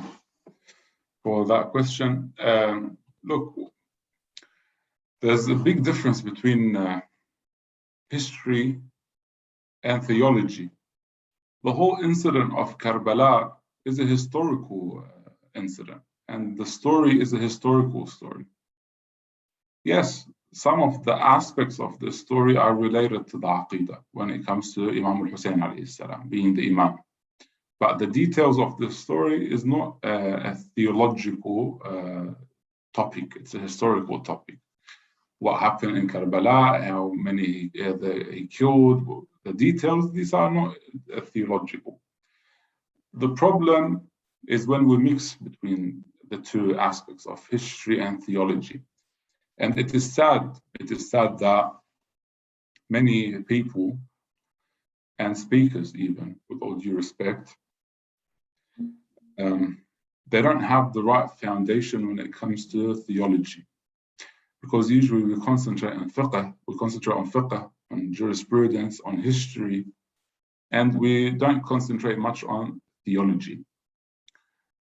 that question. Look, there's a big difference between history and theology. The whole incident of Karbala is a historical incident, and the story is a historical story. Yes, some of the aspects of the story are related to the Aqidah when it comes to Imam al-Hussain alayhi salam being the Imam. But the details of the story is not a theological topic, it's a historical topic. What happened in Karbala, how many he killed, the details, these are not theological. The problem is when we mix between the two aspects of history and theology. And it is sad that many people and speakers, even with all due respect, they don't have the right foundation when it comes to theology. Because usually we concentrate on fiqh, on jurisprudence, on history, and we don't concentrate much on theology.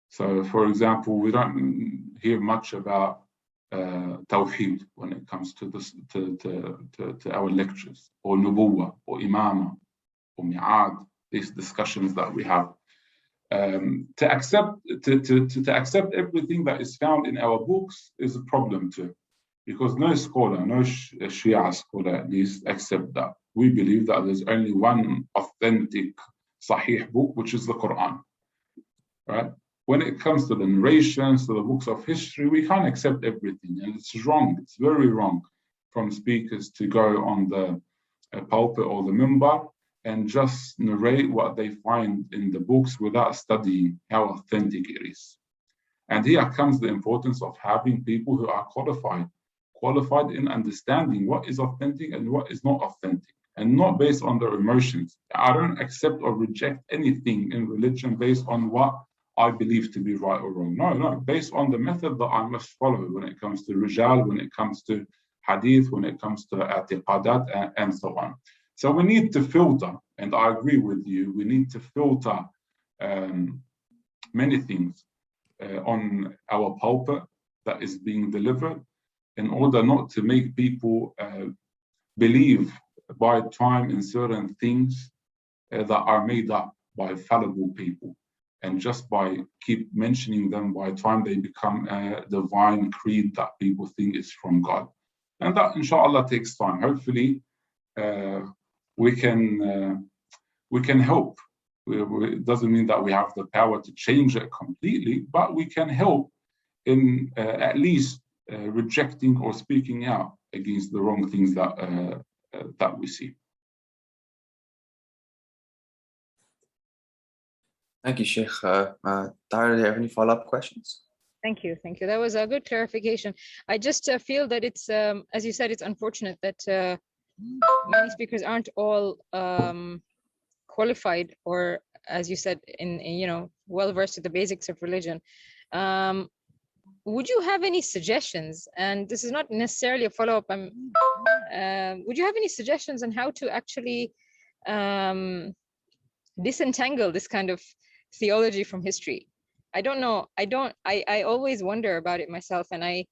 So, for example, we don't hear much about Tawheed when it comes to our lectures, or Nubuwwah, or Imama, or Mi'ad, these discussions that we have. To accept everything that is found in our books is a problem too, because no scholar, no Shia scholar at least, accept that. We believe that there's only one authentic Sahih book, which is the Quran, right? When it comes to the narrations, to the books of history, we can't accept everything, and it's wrong. It's very wrong from speakers to go on the pulpit or the minbar and just narrate what they find in the books without studying how authentic it is. And here comes the importance of having people who are qualified in understanding what is authentic and what is not authentic, and not based on their emotions. I don't accept or reject anything in religion based on what I believe to be right or wrong. No, based on the method that I must follow when it comes to rijal, when it comes to hadith, when it comes to i'tiqadat, and so on. So we need to filter, and I agree with you, we need to filter many things on our pulpit that is being delivered in order not to make people believe by time in certain things that are made up by fallible people. And just by keep mentioning them, by time they become a divine creed that people think is from God. And that, inshallah, takes time. Hopefully, we can help. It doesn't mean that we have the power to change it completely, but we can help in at least rejecting or speaking out against the wrong things that we see. Thank you, Sheikh. Tahir, do you have any follow-up questions? Thank you. Thank you. That was a good clarification. I just feel that it's, as you said, it's unfortunate that many speakers aren't all qualified, or as you said, in well versed in the basics of religion. Would you have any suggestions? And this is not necessarily a follow-up. Would you have any suggestions on how to actually disentangle this kind of theology from history? I don't know. I always wonder about it myself, and I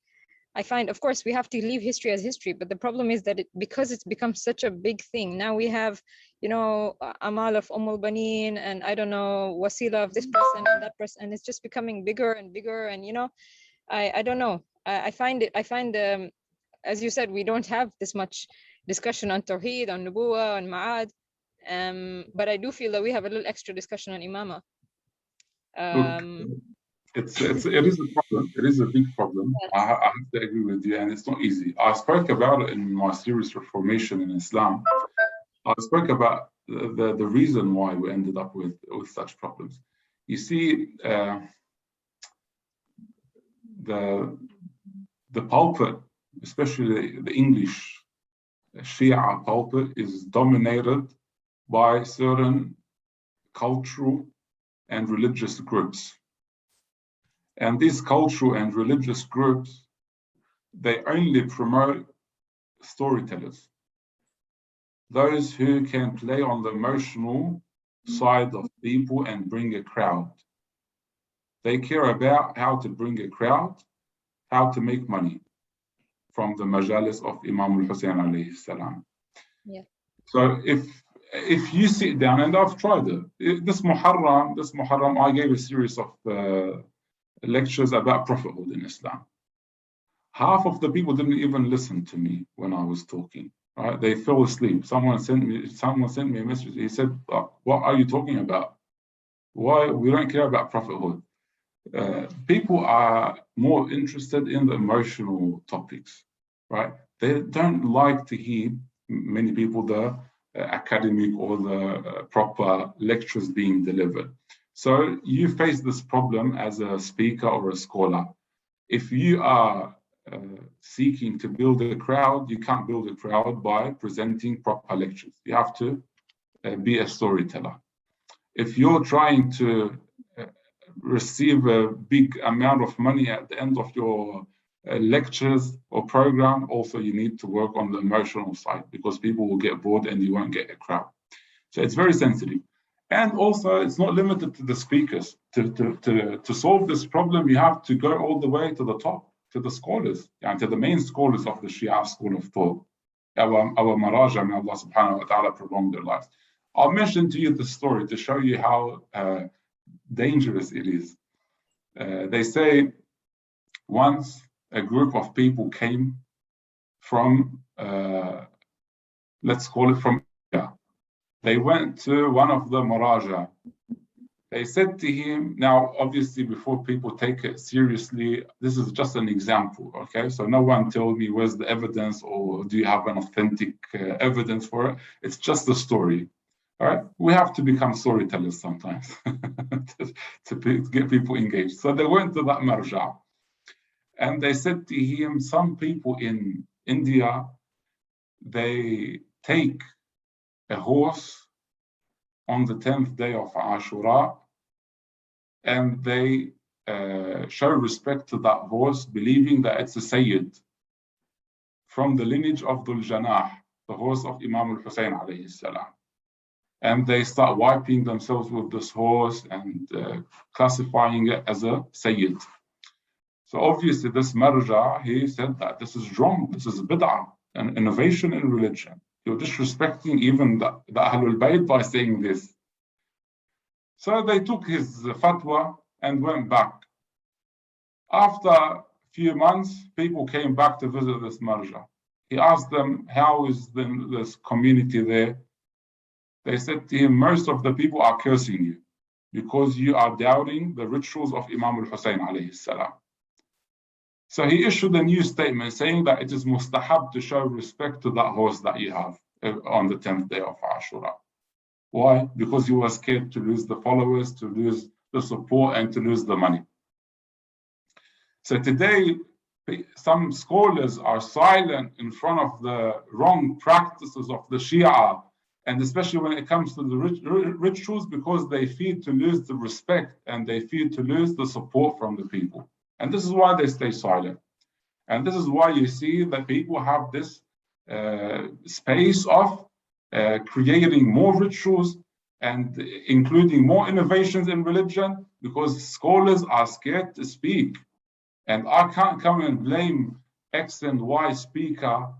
find, of course, we have to leave history as history, but the problem is that because it's become such a big thing. Now we have, Amal of Banin, and I don't know, Wasila of this person and that person, and it's just becoming bigger and bigger. And I don't know. I find as you said, we don't have this much discussion on Tawheed, on Nubuwa, on Ma'ad, but I do feel that we have a little extra discussion on Imama. It is a problem. It is a big problem. Yes. I have to agree with you, and it's not easy. I spoke about it in my series Reformation in Islam. I spoke about the reason why we ended up with such problems. You see, the pulpit, especially the English Shia pulpit, is dominated by certain cultural and religious groups. And these cultural and religious groups, they only promote storytellers, those who can play on the emotional side of people and bring a crowd. They care about how to bring a crowd, how to make money from the majalis of Imam al-Hussain alayhi salam. Yeah. So if you sit down, and I've tried it, this Muharram, I gave a series of lectures about prophethood in Islam. Half of the people didn't even listen to me when I was talking. Right? They fell asleep. Someone sent me a message. He said, "What are you talking about? Why we don't care about prophethood?" People are more interested in the emotional topics, right? They don't like to hear, many people, the academic or the proper lectures being delivered. So you face this problem as a speaker or a scholar. If you are seeking to build a crowd, you can't build a crowd by presenting proper lectures. You have to be a storyteller. If you're trying to receive a big amount of money at the end of your lectures or program, also you need to work on the emotional side, because people will get bored and you won't get a crowd. So it's very sensitive. And also, it's not limited to the speakers. To solve this problem, you have to go all the way to the top, to the scholars, and to the main scholars of the Shia school of thought. Our Maraja, may Allah subhanahu wa ta'ala prolong their lives. I'll mention to you the story to show you how dangerous it is. They say once a group of people came from, let's call it from India. They went to one of the Maraja. They said to him, now obviously before people take it seriously, this is just an example, okay? So no one tell me where's the evidence or do you have an authentic evidence for it? It's just a story, all right? We have to become storytellers sometimes to get people engaged. So they went to that Marja and they said to him, some people in India, they take a horse on the 10th day of Ashura, and they show respect to that horse, believing that it's a Sayyid from the lineage of Dhul Janah, the horse of Imam al-Hussain alayhi salam. And they start wiping themselves with this horse and classifying it as a Sayyid. So obviously this Marja, he said that this is wrong, this is bid'ah, an innovation in religion. You're disrespecting even the Ahlul Bayt by saying this. So they took his fatwa and went back. After a few months, people came back to visit this Marja. He asked them, how is this community there? They said to him, most of the people are cursing you because you are doubting the rituals of Imam al-Hussain alayhi salam. So he issued a new statement saying that it is mustahab to show respect to that horse that you have on the 10th day of Ashura. Why? Because he was scared to lose the followers, to lose the support, and to lose the money. So today, some scholars are silent in front of the wrong practices of the Shia, and especially when it comes to the rituals, because they fear to lose the respect and they fear to lose the support from the people. And this is why they stay silent. And this is why you see that people have this space of creating more rituals and including more innovations in religion, because scholars are scared to speak. And I can't come and blame X and Y speaker,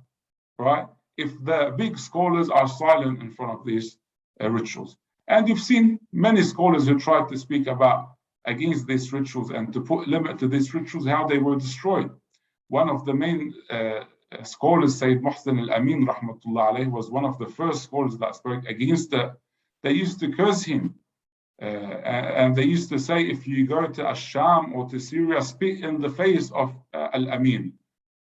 right, if the big scholars are silent in front of these rituals. And you've seen many scholars who tried to speak against these rituals and to put limit to these rituals, how they were destroyed. One of the main scholars, Sayyid Muhsin al-Amin, rahmatullah alayhi, was one of the first scholars that spoke against it. They used to curse him. And they used to say, if you go to Asham or to Syria, spit in the face of Al-Amin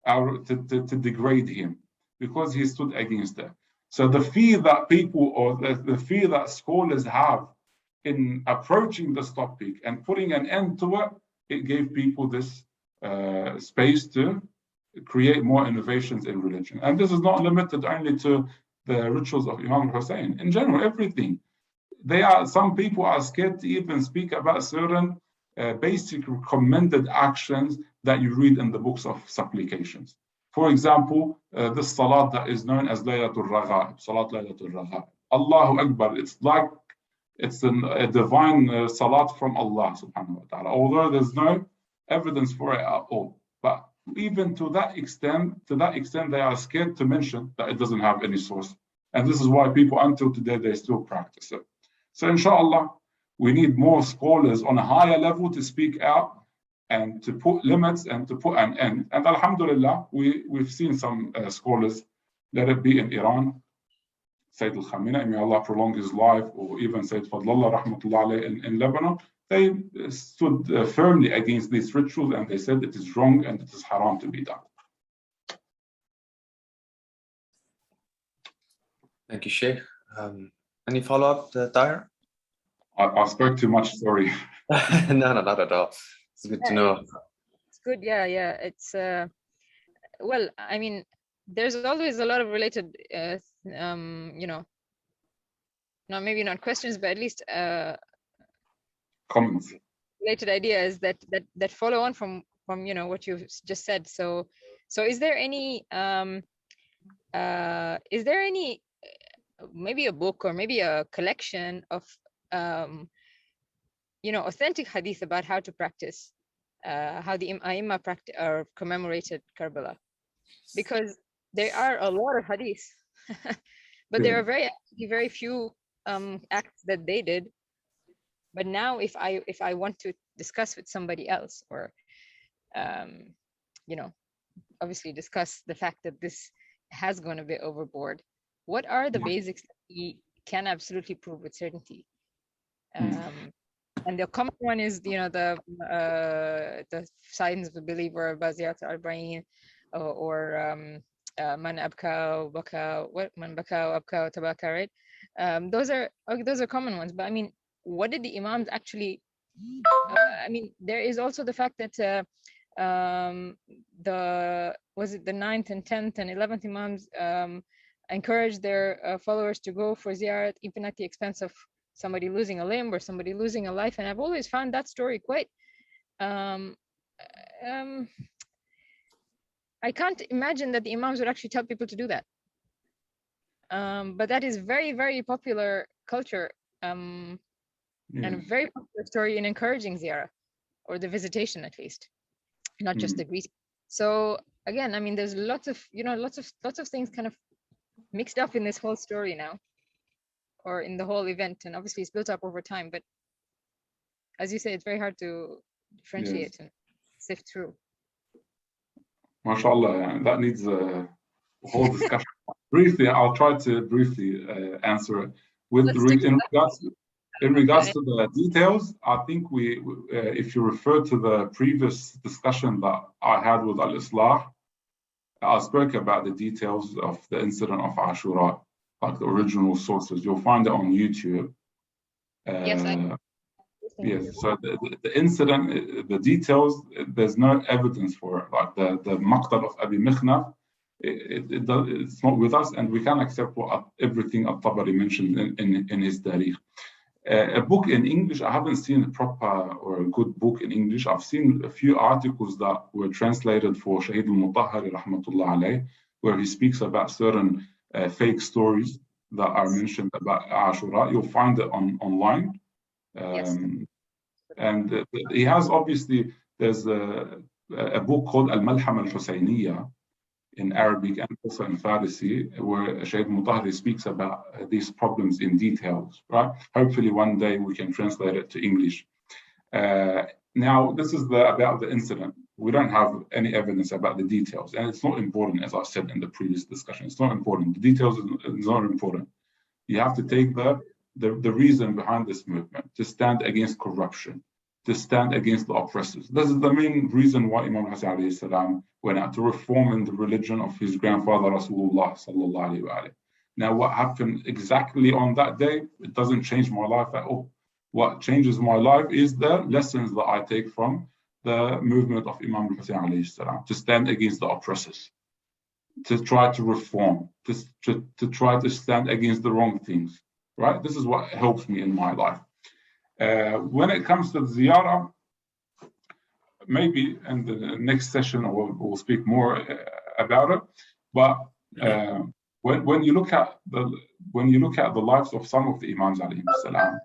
to degrade him, because he stood against it. So the fear that people, or the fear that scholars have in approaching this topic and putting an end to it, it gave people this space to create more innovations in religion. And this is not limited only to the rituals of Imam Hussain. In general, everything. Some people are scared to even speak about certain basic recommended actions that you read in the books of supplications. For example, this salat that is known as Laylatul Raghaib, Salat Laylatul Raghaib. Allahu Akbar, it's like it's a divine salat from Allah subhanahu wa ta'ala, although there's no evidence for it at all. But even to that extent, they are scared to mention that it doesn't have any source. And this is why people until today, they still practice it. So inshallah, we need more scholars on a higher level to speak out and to put limits and to put an end. And alhamdulillah, we've seen some scholars, let it be in Iran, Sayyid al-Khamenei, may Allah prolong his life, or even Sayyid Fadlallah rahmatullah alayhi in Lebanon, they stood firmly against these rituals, and they said it is wrong and it is haram to be done. Thank you, Sheikh. Any follow-up, Tahir? I spoke too much, sorry. No, not at all. It's good to know. It's good, yeah. It's well, I mean, there's always a lot of related, maybe not questions, but at least Comments. Related ideas that follow on from what you've just said. So is there any maybe a book or maybe a collection of authentic hadith about how to practice, how the Aimma commemorated Karbala? Because there are a lot of hadiths, but there are very few acts that they did. But now, if I want to discuss with somebody else, or obviously discuss the fact that this has gone a bit overboard, what are the basics that we can absolutely prove with certainty? And the common one is, the signs of the believer, Baziyat al-Arba'in, or Man abka baka, man baka abka tabaka, right? Those are common ones. But I mean, what did the Imams actually? There is also the fact that the 9th and 10th and 11th Imams encouraged their followers to go for ziyarat, even at the expense of somebody losing a limb or somebody losing a life. And I've always found that story quite I can't imagine that the Imams would actually tell people to do that. But that is very, very popular culture, and a very popular story in encouraging ziyarah, or the visitation at least, not just the greeting. So again, I mean, there's lots of things kind of mixed up in this whole story now, or in the whole event, and obviously it's built up over time. But as you say, it's very hard to differentiate and sift through. MashaAllah, that needs a whole discussion. Briefly, I'll try to briefly answer it. In regards In regards to the details, I think if you refer to the previous discussion that I had with Islaah, I spoke about the details of the incident of Ashura, like the original sources. You'll find it on YouTube. Yes, so the incident, the details, there's no evidence for it. Like the maqtal of Abi Mikhnaf, it's not with us, and we can't accept everything At-Tabari mentioned in his Tarikh. A book in English, I haven't seen a proper or a good book in English. I've seen a few articles that were translated for Shahid al-Mutahhari rahmatullah alayh, where he speaks about certain fake stories that are mentioned about Ashura. You'll find it online. And he has, obviously, there's a book called Al-Malhama al-Hussainiyya in Arabic and also in Farsi, where Sheikh Mutahhari speaks about these problems in details, right? Hopefully one day we can translate it to English. Now, this is about the incident. We don't have any evidence about the details, and it's not important, as I said in the previous discussion. It's not important. The details is not important. You have to take the reason behind this movement, to stand against corruption, to stand against the oppressors. This is the main reason why Imam Hussain alayhi salam went out to reform in the religion of his grandfather Rasulullah sallallahu alayhi wa. Now, what happened exactly on that day, it doesn't change my life at all. What changes my life is the lessons that I take from the movement of Imam Hussain alayhi salam, to stand against the oppressors, to try to reform, to try to stand against the wrong things, right? This is what helps me in my life. When it comes to the ziyarah, maybe in the next session we'll speak more about it. But when you look at the lives of some of the Imams alayhi salam,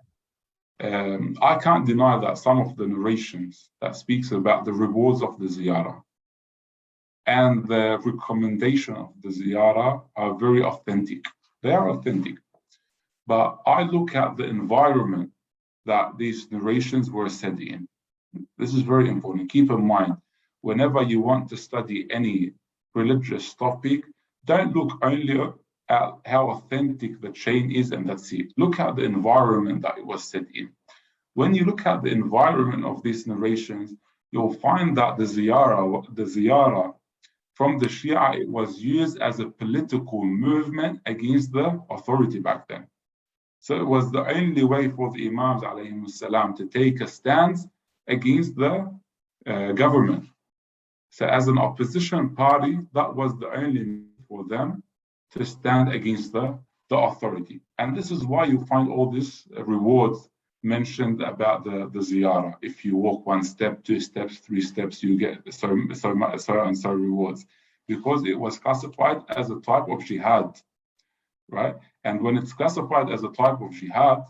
I can't deny that some of the narrations that speaks about the rewards of the ziyarah and the recommendation of the ziyarah are very authentic. They are authentic. But I look at the environment that these narrations were said in. This is very important. Keep in mind, whenever you want to study any religious topic, don't look only at how authentic the chain is and that's it. Look at the environment that it was said in. When you look at the environment of these narrations, you'll find that the ziyarah from the Shia, it was used as a political movement against the authority back then. So it was the only way for the Imams alayhi salam to take a stance against the government. So as an opposition party, that was the only way for them to stand against the authority. And this is why you find all these rewards mentioned about the ziyarah. If you walk 1 step, 2 steps, 3 steps, you get so and so rewards. Because it was classified as a type of jihad, right? And when it's classified as a type of jihad,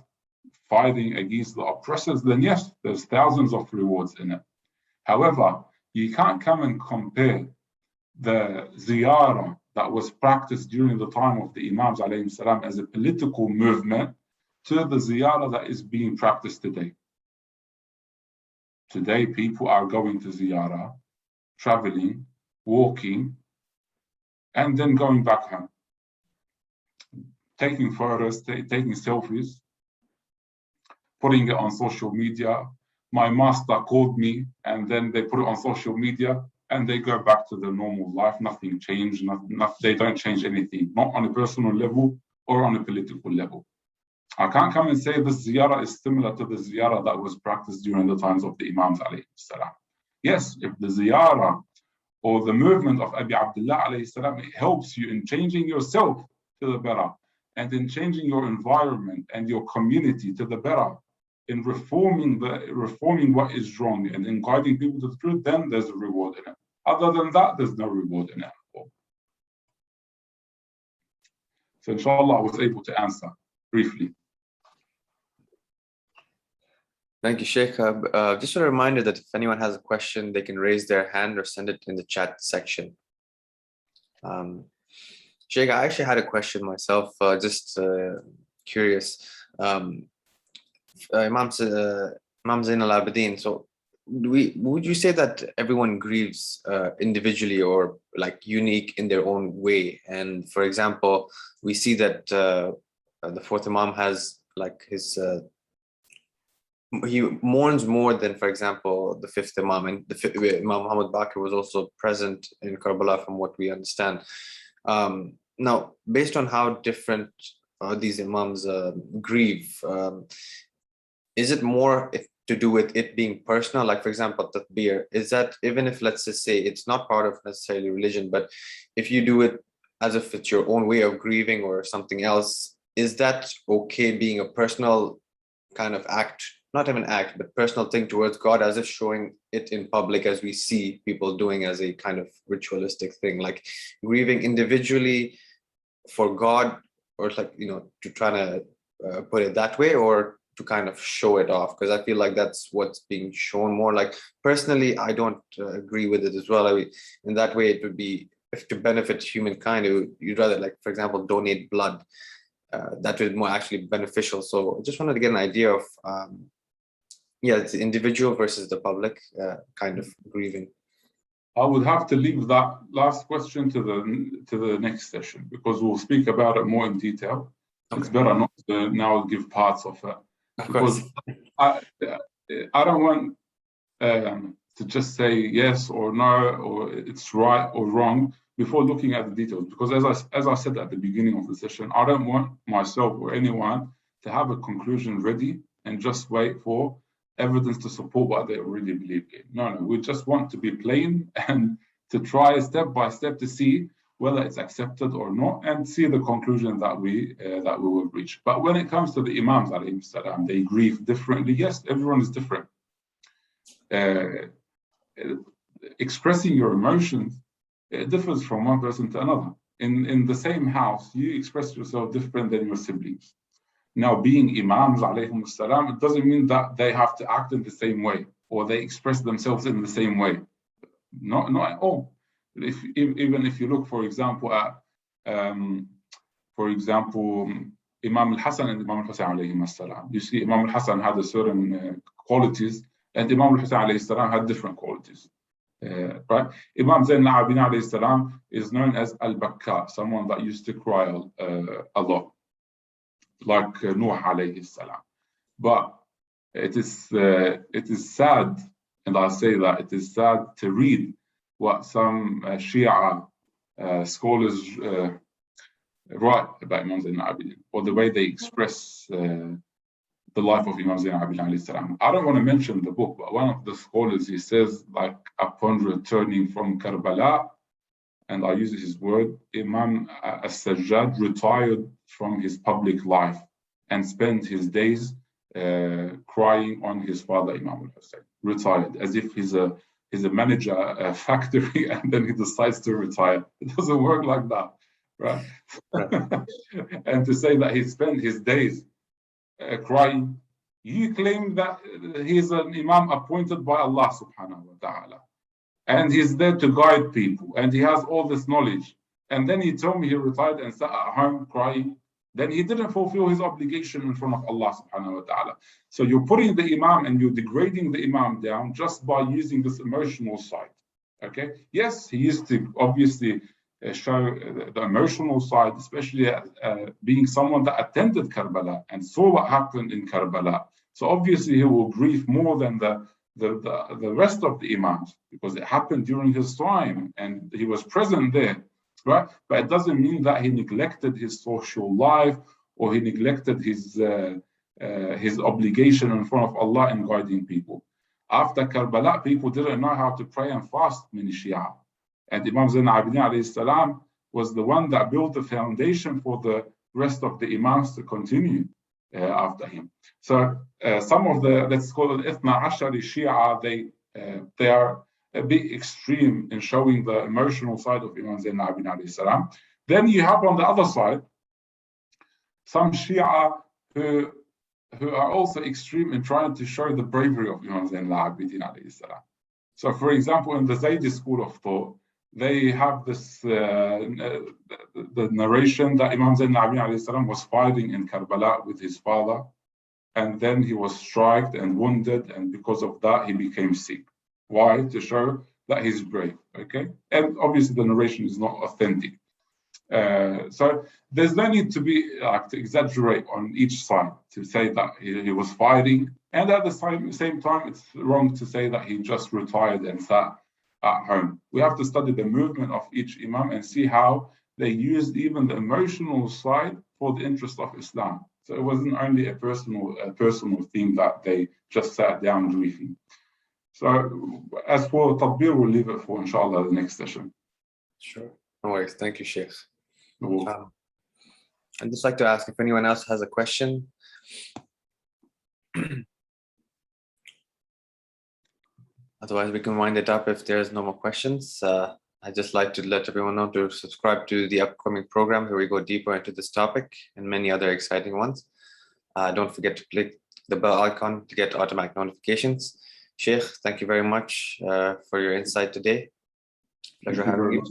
fighting against the oppressors, then yes, there's thousands of rewards in it. However, you can't come and compare the ziyarah that was practiced during the time of the Imams alayhi salam as a political movement to the ziyarah that is being practiced today. Today, people are going to ziyarah, traveling, walking, and then going back home. Taking photos, taking selfies, putting it on social media. My master called me, and then they put it on social media, and they go back to their normal life. Nothing changed. They don't change anything, not on a personal level or on a political level. I can't come and say this ziyarah is similar to the ziyarah that was practiced during the times of the Imams alayhi salam. Yes, if the ziyarah or the movement of Abi Abdullah alayhi salam, it helps you in changing yourself to the better, and in changing your environment and your community to the better, in reforming what is wrong and in guiding people to the truth, then there's a reward in it. Other than that, there's no reward in it at all. So inshallah, I was able to answer briefly. Thank you, Sheikh. Just a reminder that if anyone has a question, they can raise their hand or send it in the chat section. Sheikh, I actually had a question myself, just curious. Imam Zain al-Abidin, so would you say that everyone grieves individually or like unique in their own way? And for example, we see that the fourth Imam has like his he mourns more than, for example, the fifth Imam, and Imam Muhammad Baqir was also present in Karbala, from what we understand. Now, based on how different these Imams grieve, is it more to do with it being personal? Like, for example, Tatbir, is that, even if, let's just say, it's not part of necessarily religion, but if you do it as if it's your own way of grieving or something else, is that okay, being a personal kind of act, not even act, but personal thing towards God, as if showing it in public, as we see people doing as a kind of ritualistic thing, like grieving individually for God, or like, to try to put it that way, or to kind of show it off? Because I feel like that's what's being shown more. Like, personally, I don't agree with it as well. I mean, in that way, it would be, if to benefit humankind, you'd rather, like, for example, donate blood. That would be more actually beneficial. So I just wanted to get an idea of, it's the individual versus the public kind of grieving. I would have to leave that last question to the next session, because we'll speak about it more in detail. Okay. It's better not to now give parts of it. Of because course. I don't want to just say yes or no, or it's right or wrong, before looking at the details. Because as I said at the beginning of the session, I don't want myself or anyone to have a conclusion ready and just wait for evidence to support what they already believe in. No, we just want to be plain and to try step by step to see whether it's accepted or not, and see the conclusion that we will reach. But when it comes to the Imams, they grieve differently. Yes, everyone is different. Expressing your emotions, it differs from one person to another. In the same house, you express yourself different than your siblings. Now, being Imams, alayhim salam, it doesn't mean that they have to act in the same way, or they express themselves in the same way. Not at all. Even if you look, for example, at Imam al-Hasan and Imam al-Hussain alayhim salam. You see, Imam al-Hasan had a certain qualities, and Imam al-Hussain alayhi salam had different qualities. Right? Imam Zainab alayhi salam is known as al-Bakka, someone that used to cry a lot, like Nuh alayhi salam. But it is sad, and I say that it is sad to read what some Shia scholars write about Imam Zain al-Abidin, or the way they express the life of Imam Zain al-Abidin alayhi salam. I don't want to mention the book, but one of the scholars, he says, like, upon returning from Karbala, and I use his word, Imam as-Sajjad retired from his public life and spent his days crying on his father, Imam al-Hussein. Retired, as if he's a manager at a factory, and then he decides to retire. It doesn't work like that, right? And to say that he spent his days crying, you claim that he's an Imam appointed by Allah subhanahu wa ta'ala, and he's there to guide people, and he has all this knowledge, and then he told me he retired and sat at home crying. Then he didn't fulfill his obligation in front of Allah subhanahu wa ta'ala. So you're putting the Imam and you're degrading the Imam down just by using this emotional side. Okay? Yes, he used to obviously show the emotional side, especially being someone that attended Karbala and saw what happened in Karbala. So obviously he will grieve more than the rest of the Imams, because it happened during his time and he was present there. Right? But it doesn't mean that he neglected his social life, or he neglected his obligation in front of Allah in guiding people. After Karbala, people didn't know how to pray and fast, many Shia. And Imam Zain al-Abidin alayhi salam was the one that built the foundation for the rest of the Imams to continue after him. So some of the, let's call it Ithna Ashari Shia, they are a bit extreme in showing the emotional side of Imam Zain al-Abidin alayhi salam. Then you have on the other side some Shia who are also extreme in trying to show the bravery of Imam Zain al-Abidin alayhi salam. So, for example, in the Zaydi school of thought, they have this the narration that Imam Zain al-Abidin alayhi salam was fighting in Karbala with his father, and then he was struck and wounded, and because of that he became sick. Why? To show that he's brave. Okay, and obviously the narration is not authentic. So there's no need to be to exaggerate on each side to say that he was fighting, and at the same time, it's wrong to say that he just retired and sat at home. We have to study the movement of each Imam and see how they used even the emotional side for the interest of Islam. So it wasn't only a personal thing that they just sat down grieving. So as for Tabbir, we'll leave it for inshallah the next session. Sure. No worries. Thank you, Sheikh. Cool. I'd just like to ask if anyone else has a question. Otherwise, we can wind it up if there's no more questions. I'd just like to let everyone know to subscribe to the upcoming program where we go deeper into this topic and many other exciting ones. Don't forget to click the bell icon to get automatic notifications. Sheikh, thank you very much for your insight today. Pleasure having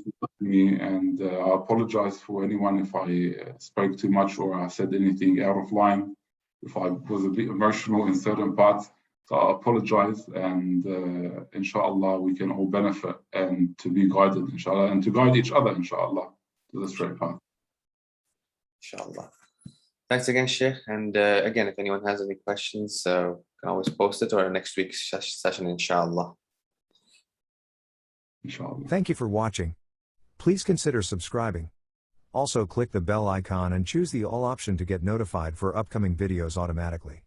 you. And I apologize for anyone if I spoke too much or I said anything out of line, if I was a bit emotional in certain parts. So I apologize, and inshallah we can all benefit and to be guided, inshallah, and to guide each other, inshallah, to the straight path. Inshallah. Thanks again, Sheikh. And again, if anyone has any questions, you can always post it or next week's session, inshallah. Inshallah. Thank you for watching. Please consider subscribing. Also click the bell icon and choose the all option to get notified for upcoming videos automatically.